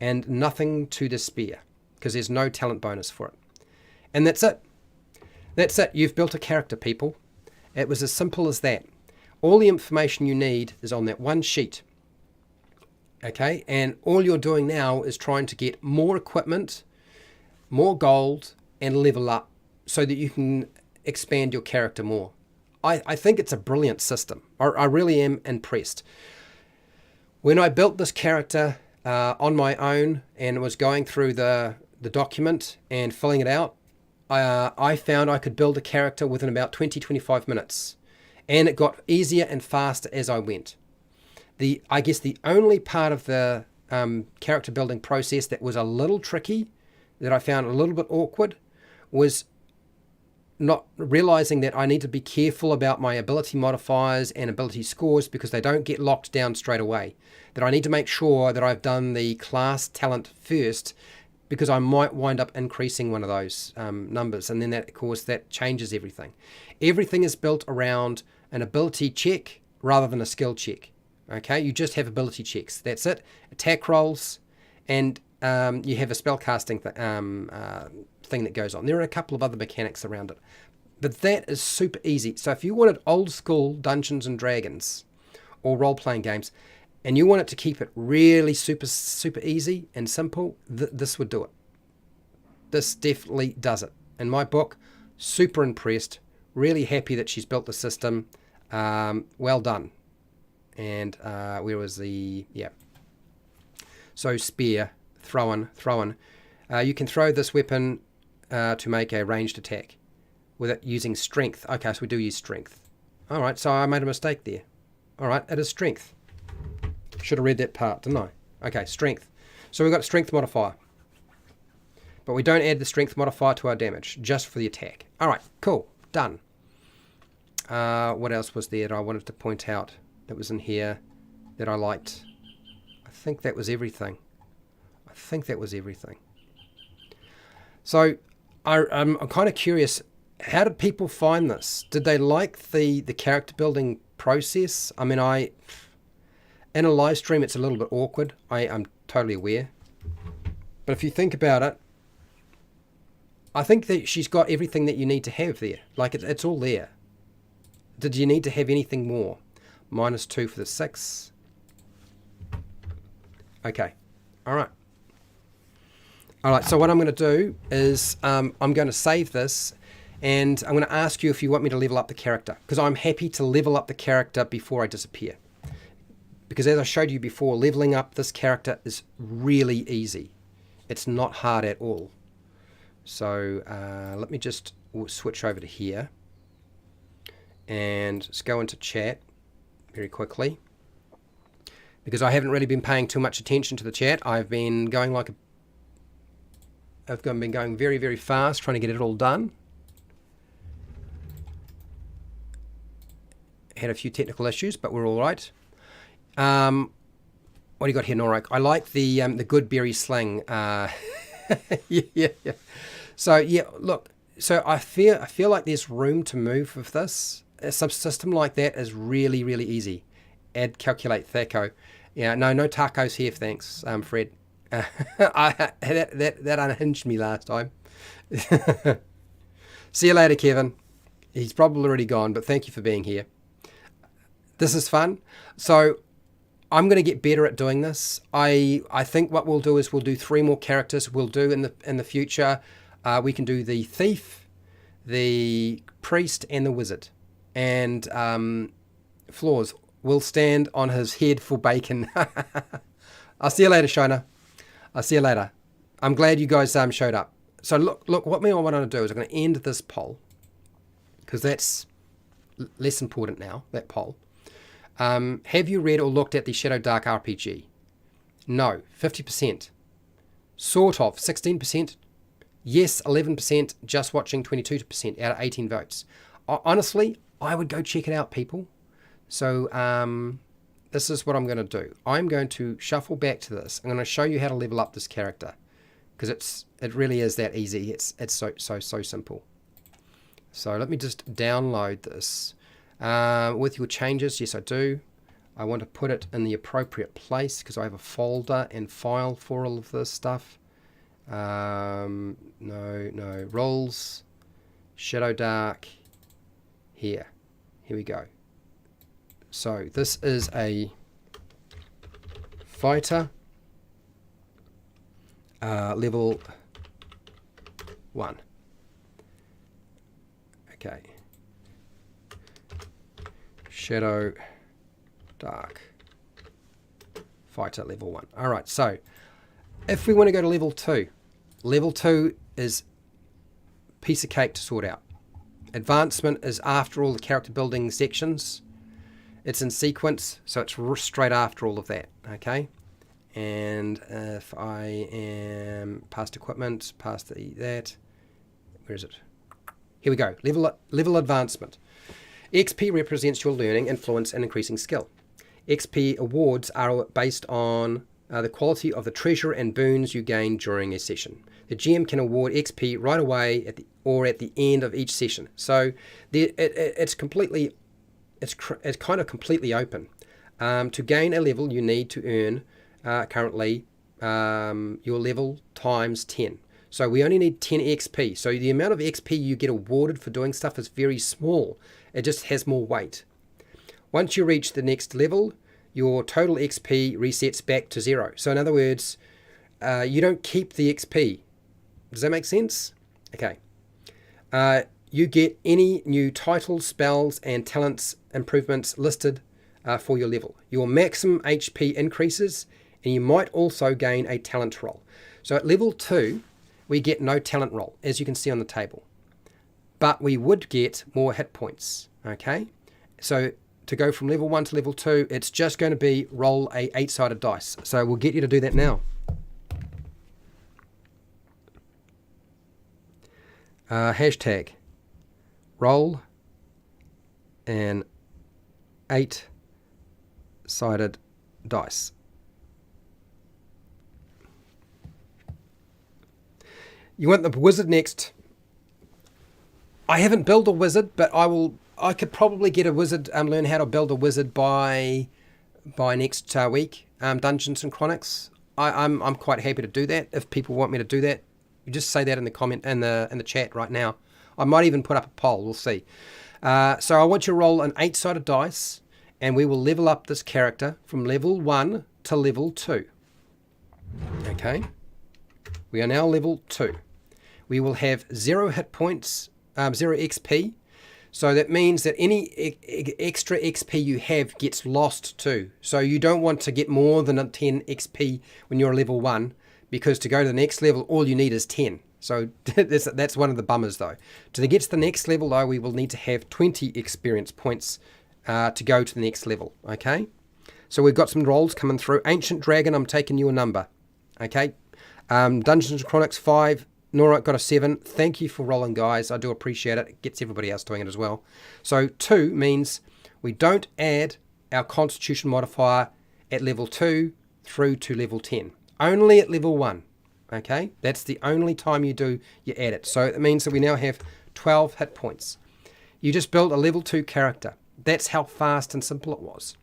S1: and nothing to the spear because there's no talent bonus for it. And that's it. That's it. You've built a character, people. It was as simple as that. All the information you need is on that one sheet. Okay, and all you're doing now is trying to get more equipment, more gold, and level up so that you can expand your character more. I think it's a brilliant system. I really am impressed. When I built this character on my own and was going through the document and filling it out, I found I could build a character within about 20-25 minutes. And it got easier and faster as I went. I guess the only part of the character building process that was a little tricky, that I found a little bit awkward, was not realizing that I need to be careful about my ability modifiers and ability scores because they don't get locked down straight away. That I need to make sure that I've done the class talent first because I might wind up increasing one of those numbers. And then that, of course, that changes everything. Everything is built around an ability check rather than a skill check. Okay, you just have ability checks. That's it. Attack rolls, and you have a spellcasting thing that goes on. There are a couple of other mechanics around it, but that is super easy. So if you wanted old school Dungeons and Dragons or role-playing games, and you want it to keep it really super easy and simple, this would do it. This definitely does it. In my book, super impressed. Really happy that she's built the system. Well done. And where was the... Yeah. So spear, throw in. You can throw this weapon to make a ranged attack with it using strength. Okay, so we do use strength. All right, so I made a mistake there. All right, it is strength. Should have read that part, didn't I? Okay, strength. So we've got strength modifier. But we don't add the strength modifier to our damage, just for the attack. All right, cool, done. What else was there that I wanted to point out that was in here that I liked? I think that was everything. So I'm kind of curious, how did people find this? Did they like the character building process? I mean, in a live stream it's a little bit awkward. I'm totally aware. But if you think about it, I think that she's got everything that you need to have there. Like, it's all there. Did you need to have anything more? -2 for the 6. Okay. All right. All right, so what I'm going to do is I'm going to save this, and I'm going to ask you if you want me to level up the character, because I'm happy to level up the character before I disappear. Because as I showed you before, leveling up this character is really easy. It's not hard at all. So let me just switch over to here and just go into chat very quickly, because I haven't really been paying too much attention to the chat. I've been going very, very fast trying to get it all done. Had a few technical issues, but we're all right. What do you got here, Norik? I like the good berry sling. Yeah. So yeah, look. So I feel like there's room to move with this. A subsystem like that is really, really easy. Add, calculate, thaco. Yeah, no tacos here, thanks, Fred. That unhinged me last time. See you later, Kevin. He's probably already gone, but thank you for being here. This is fun. So I'm going to get better at doing this. I think what we'll do is we'll do 3 more characters. We'll do in the future. We can do the thief, the priest, and the wizard. And Floors will stand on his head for bacon. I'll see you later, Shona. I'll see you later. I'm glad you guys showed up. So look, what I want to do is I'm going to end this poll, because that's less important now, that poll. Have you read or looked at the Shadowdark RPG? No, 50%. Sort of, 16%. Yes, 11%. Just watching, 22% out of 18 votes. Honestly, I would go check it out, people. So this is what I'm going to do. I'm going to shuffle back to this. I'm going to show you how to level up this character, because it really is that easy. It's so simple. So let me just download this. With your changes, yes I do. I want to put it in the appropriate place, because I have a folder and file for all of this stuff. No, roles, Shadowdark, here we go. So this is a fighter, level 1. Okay. Shadowdark fighter level 1. All right, so if we want to go to level 2 is piece of cake to sort out. Advancement is after all the character building sections. It's in sequence, so it's straight after all of that, okay? And if I am past equipment, past that, where is it? Here we go, level advancement. XP represents your learning, influence, and increasing skill. XP awards are based on the quality of the treasure and boons you gain during a session. The GM can award XP right away or at the end of each session. So it's kind of completely open. To gain a level, you need to earn currently your level times 10. So we only need 10 XP. So the amount of XP you get awarded for doing stuff is very small. It just has more weight. Once you reach the next level, your total XP resets back to 0. So in other words, you don't keep the XP. Does that make sense? Okay. You get any new titles, spells, and talents improvements listed for your level. Your maximum HP increases, and you might also gain a talent roll. So at level 2, we get no talent roll, as you can see on the table. But we would get more hit points, okay? So to go from level 1 to level 2, it's just going to be roll a 8-sided dice. So we'll get you to do that now. Hashtag roll an 8-sided dice. You want the wizard next. I haven't built a wizard, but I could probably get a wizard, learn how to build a wizard by next week. Dungeons and Chronics. I'm quite happy to do that. If people want me to do that, you just say that in the comment in the chat right now. I might even put up a poll. We'll see. So I want you to roll an 8-sided dice, and we will level up this character from level 1 to level 2. Okay. We are now level 2. We will have 0 hit points, 0 XP. So that means that any extra XP you have gets lost too. So you don't want to get more than a 10 XP when you're level 1, because to go to the next level, all you need is 10. So that's one of the bummers though. To get to the next level though, we will need to have 20 experience points to go to the next level. Okay. So we've got some rolls coming through. Ancient Dragon, I'm taking you a number. Okay. Dungeons and Chronics 5. Nora got a 7. Thank you for rolling, guys. I do appreciate it. It gets everybody else doing it as well. So 2 means we don't add our Constitution modifier at level 2 through to level 10. Only at level 1. Okay? That's the only time you add it. So it means that we now have 12 hit points. You just built a level 2 character. That's how fast and simple it was.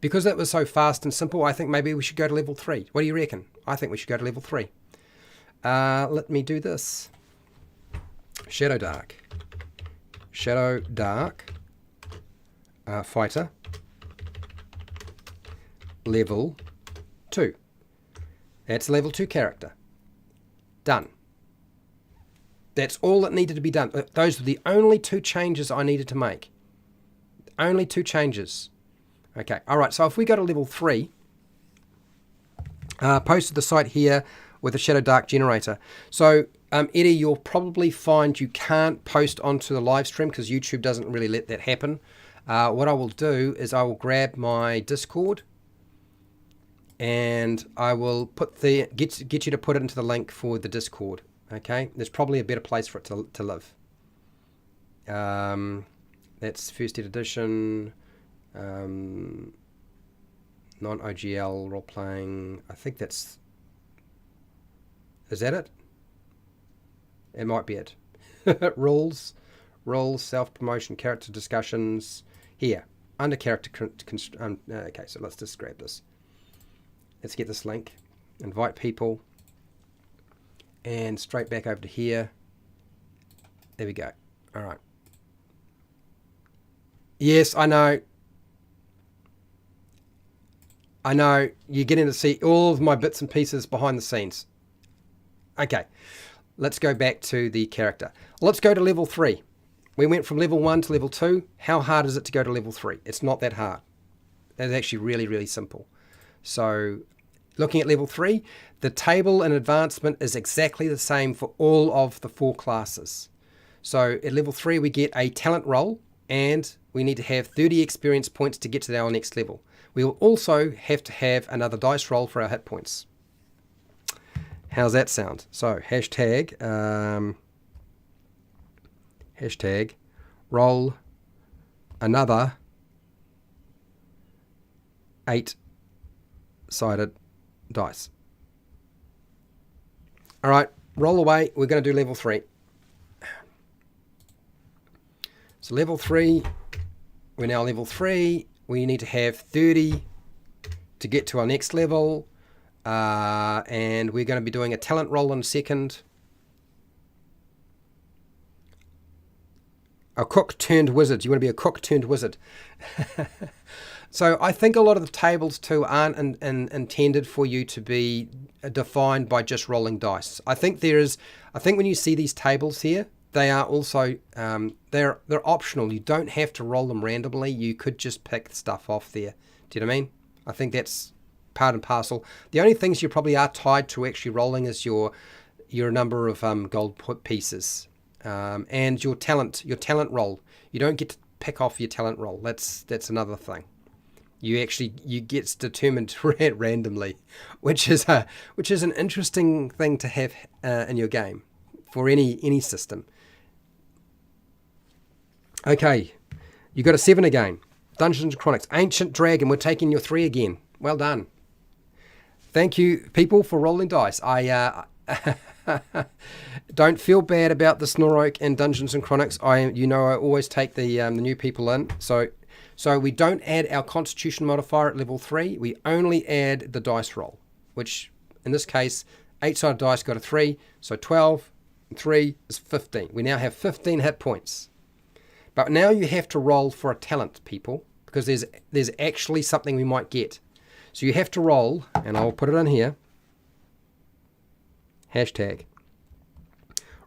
S1: Because it was so fast and simple, I think maybe we should go to level 3. What do you reckon? I think we should go to level 3. Let me do this. Shadowdark. Shadowdark. Fighter. Level 2. That's a level 2 character. Done. That's all that needed to be done. Those were the only 2 changes I needed to make. Only 2 changes. Okay, alright, so if we go to level 3, posted the site here with the Shadowdark generator. So, Eddie, you'll probably find you can't post onto the live stream because YouTube doesn't really let that happen. What I will do is I will grab my Discord and I will put get you to put it into the link for the Discord. Okay, there's probably a better place for it to live. That's first edition, non-OGL role-playing. I think that's... Is that it? It might be it. Rules, self-promotion, character discussions. Here, under character... okay, so let's just grab this. Let's get this link. Invite people. And straight back over to here. There we go. All right. Yes, I know. I know. You're getting to see all of my bits and pieces behind the scenes. Okay. Let's go back to the character. Let's go to level 3. We went from level 1 to level 2. How hard is it to go to level 3? It's not that hard. It's actually really, really simple. So, looking at level 3, the table and advancement is exactly the same for all of the 4 classes. So, at level 3, we get a talent roll, and we need to have 30 experience points to get to our next level. We will also have to have another dice roll for our hit points. How's that sound? So, hashtag roll another 8-sided dice. All right, roll away. We're going to do level 3. So level 3, we're now level 3. We need to have 30 to get to our next level. And we're going to be doing a talent roll in a second. A cook turned wizard. You want to be a cook turned wizard. So I think a lot of the tables too aren't intended for you to be defined by just rolling dice. I think when you see these tables here, they are also they're optional. You don't have to roll them randomly. You could just pick stuff off there. Do you know what I mean? I think that's part and parcel. The only things you probably are tied to actually rolling is your your number of gold pieces, and your talent roll. You don't get to pick off your talent roll. That's another thing. You get determined randomly, which is an interesting thing to have in your game for any system. Okay, you got a 7 again. Dungeons & Chronics, Ancient Dragon. We're taking your 3 again. Well done. Thank you, people, for rolling dice. I don't feel bad about the Snorroak and Dungeons & Chronics. I always take the new people in. So we don't add our Constitution modifier at level 3. We only add the dice roll, which in this case, 8-sided dice got a 3. So 12 and 3 is 15. We now have 15 hit points. But now you have to roll for a talent, people, because there's actually something we might get. So you have to roll, and I'll put it in here. Hashtag.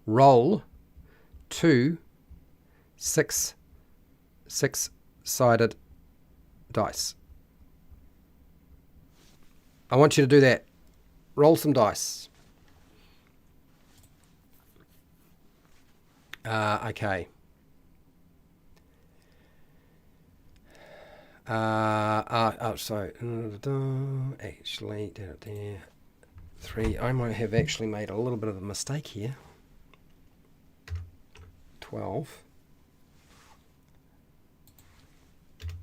S1: Roll 2 6-sided dice. I want you to do that. Roll some dice. Okay. So actually, 3. I might have actually made a little bit of a mistake here. 12.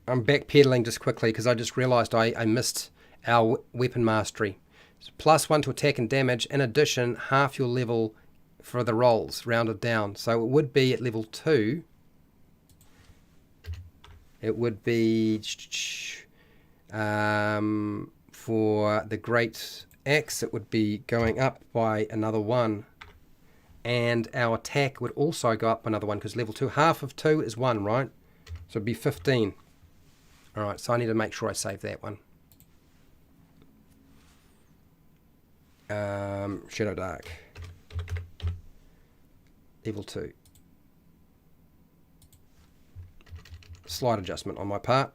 S1: I'm backpedaling just quickly because I just realized I missed our weapon mastery. So +1 to attack and damage. In addition, half your level for the rolls, rounded down. So it would be at level 2. It would be for the Great Axe, it would be going up by another 1. And our attack would also go up by another 1 because level 2, half of 2 is 1, right? So it'd be 15. Alright, so I need to make sure I save that one. Shadowdark. Level 2. Slight adjustment on my part.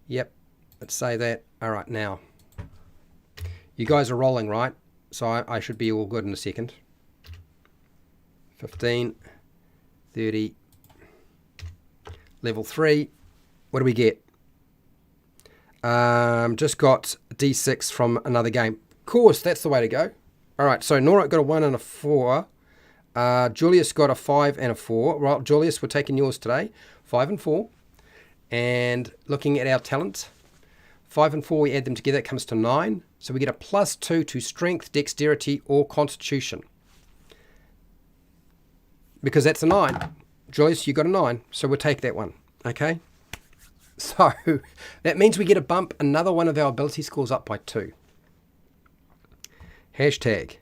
S1: Yep, let's say that. Alright, now. You guys are rolling, right? So I should be all good in a second. 15, 30, level 3. What do we get? Just got a D6 from another game. Of course, that's the way to go. Alright, so Nora got a 1 and a 4. Julius got a 5 and a 4. Well, Julius, we're taking yours today. 5 and 4. And looking at our talent, 5 and 4, we add them together, it comes to 9. So we get a +2 to strength, dexterity, or constitution. Because that's a 9. Julius, you got a 9, so we'll take that one. Okay? So that means we get to bump another one of our ability scores up by 2. Hashtag.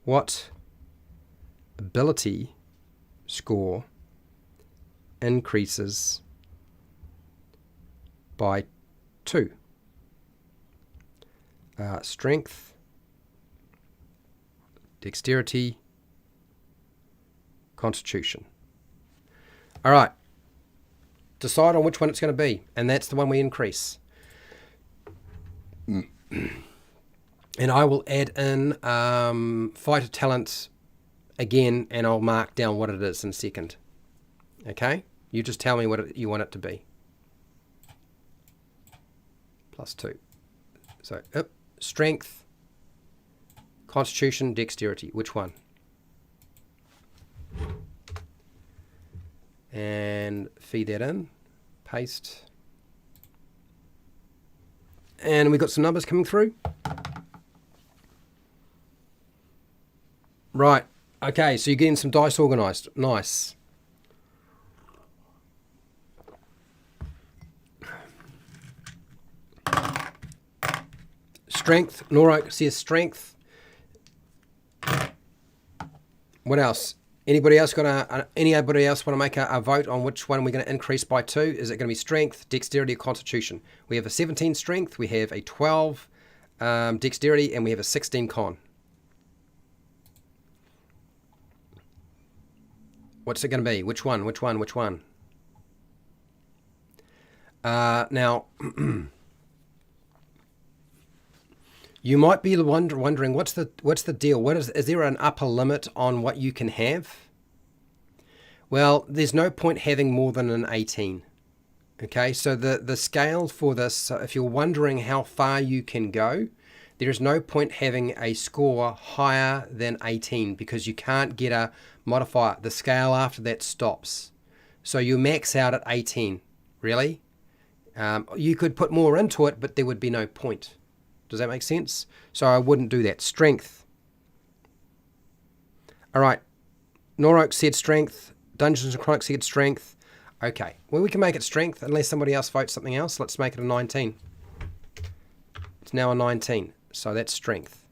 S1: What ability score increases by 2? Strength, dexterity, constitution. All right. Decide on which one it's going to be, and that's the one we increase. And I will add in fighter talent again, and I'll mark down what it is in a second. Okay? You just tell me what you want it to be. +2. So, strength, constitution, dexterity. Which one? And feed that in. Paste. And we've got some numbers coming through. Right. Okay, so you're getting some dice organized. Nice. Strength. Nora says strength. What else? Anybody else want to make a vote on which one we're going to increase by 2? Is it going to be strength, dexterity, or constitution? We have a 17 strength, we have a 12 dexterity, and we have a 16 con. What's it going to be? Which one? Which one? Which one? Now, You might be wondering, what's the deal? Is there an upper limit on what you can have? Well, there's no point having more than an 18. Okay, so the scale for this, so if you're wondering how far you can go, there is no point having a score higher than 18 because you can't get a modifier. The scale after that stops. So you max out at 18, really. You could put more into it, but there would be no point. Does that make sense? So I wouldn't do that. Strength. All right, Norok said strength. Dungeons & Chronics said strength. Okay, well, we can make it strength unless somebody else votes something else. Let's make it a 19. It's now a 19, so that's strength.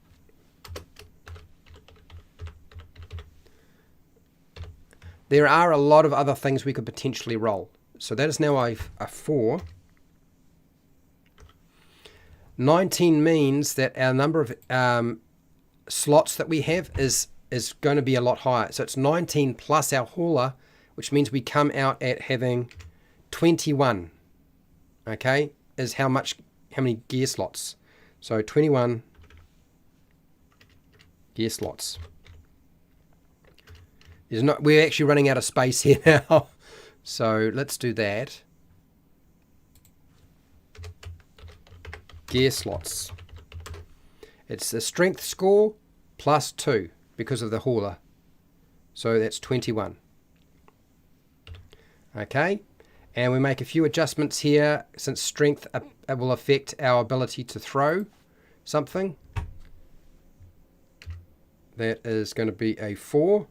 S1: There are a lot of other things we could potentially roll. So that is now a 4. 19 means that our number of slots that we have is going to be a lot higher. So it's 19 plus our hauler, which means we come out at having 21. Okay, is how many gear slots. So 21 gear slots. We're actually running out of space here now. So let's do that. Gear slots. It's the strength score plus 2 because of the hauler. So that's 21. Okay, and we make a few adjustments here since strength will affect our ability to throw something. That is going to be a 4.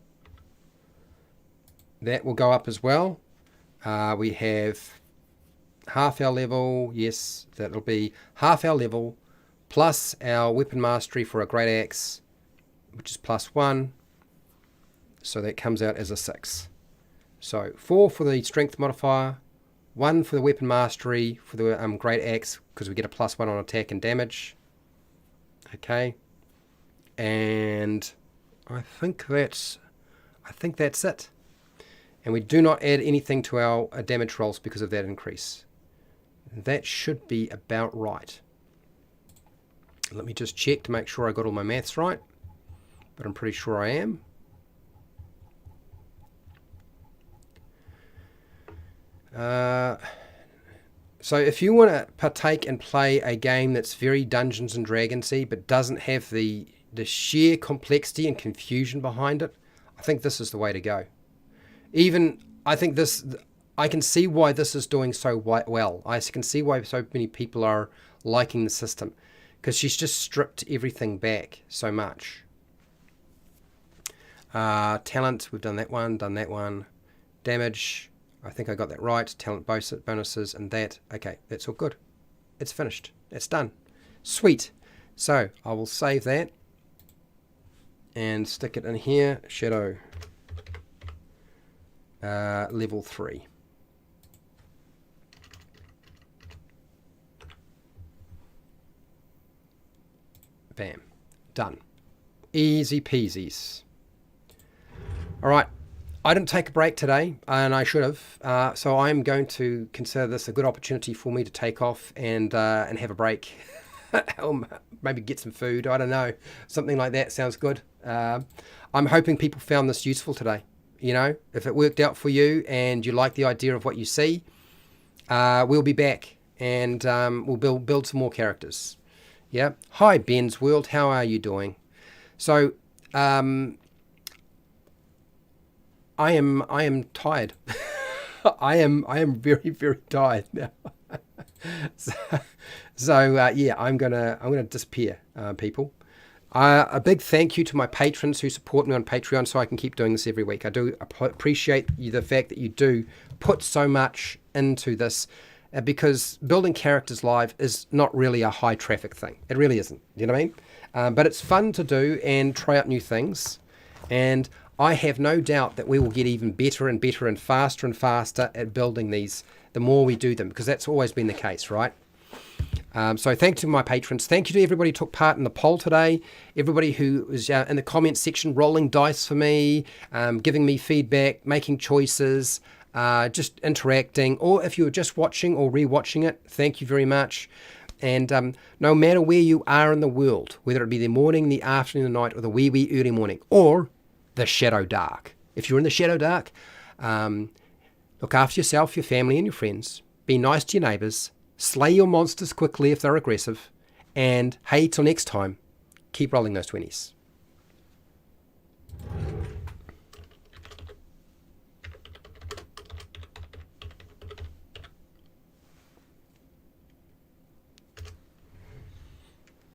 S1: That will go up as well. We have half our level. Yes, that'll be half our level plus our weapon mastery for a great axe, which is plus 1. So that comes out as a 6. So 4 for the strength modifier, 1 for the weapon mastery for the great axe because we get a plus 1 on attack and damage. Okay, and I think that's it. And we do not add anything to our damage rolls because of that increase. That should be about right. Let me just check to make sure I got all my maths right, but I'm pretty sure I am. So if you want to partake and play a game that's very Dungeons and Dragons-y but doesn't have the sheer complexity and confusion behind it, I think this is the way to go. I can see why this is doing so well. I can see why so many people are liking the system because she's just stripped everything back so much. Talent, we've done that one. Damage, I think I got that right. Talent bonuses and that. Okay, that's all good. It's finished. It's done. Sweet. So I will save that and stick it in here. Shadow. Level 3. Bam. Done. Easy peasies. All right. I didn't take a break today, and I should have. So I'm going to consider this a good opportunity for me to take off and have a break. Or maybe get some food. I don't know. Something like that sounds good. I'm hoping people found this useful today. You know, if it worked out for you and you like the idea of what you see, we'll be back and we'll build some more characters. Yeah. Hi, Ben's World. How are you doing? So, I am tired. I am very, very tired now. so yeah, I'm gonna disappear, people. A big thank you to my patrons who support me on Patreon so I can keep doing this every week. I do appreciate the fact that you do put so much into this because building characters live is not really a high traffic thing. It really isn't. You know what I mean? But it's fun to do and try out new things. And I have no doubt that we will get even better and better and faster at building these the more we do them, because that's always been the case, right? So thank you to my patrons. Thank you to everybody who took part in the poll today. Everybody who was in the comments section rolling dice for me, giving me feedback, making choices, just interacting. Or if you were just watching or re-watching it, thank you very much. And no matter where you are in the world, whether it be the morning, the afternoon, the night, or the wee early morning, or the Shadowdark. If you're in the Shadowdark, look after yourself, your family, and your friends. Be nice to your neighbours. Slay your monsters quickly if they're aggressive. And hey, till next time, keep rolling those 20s.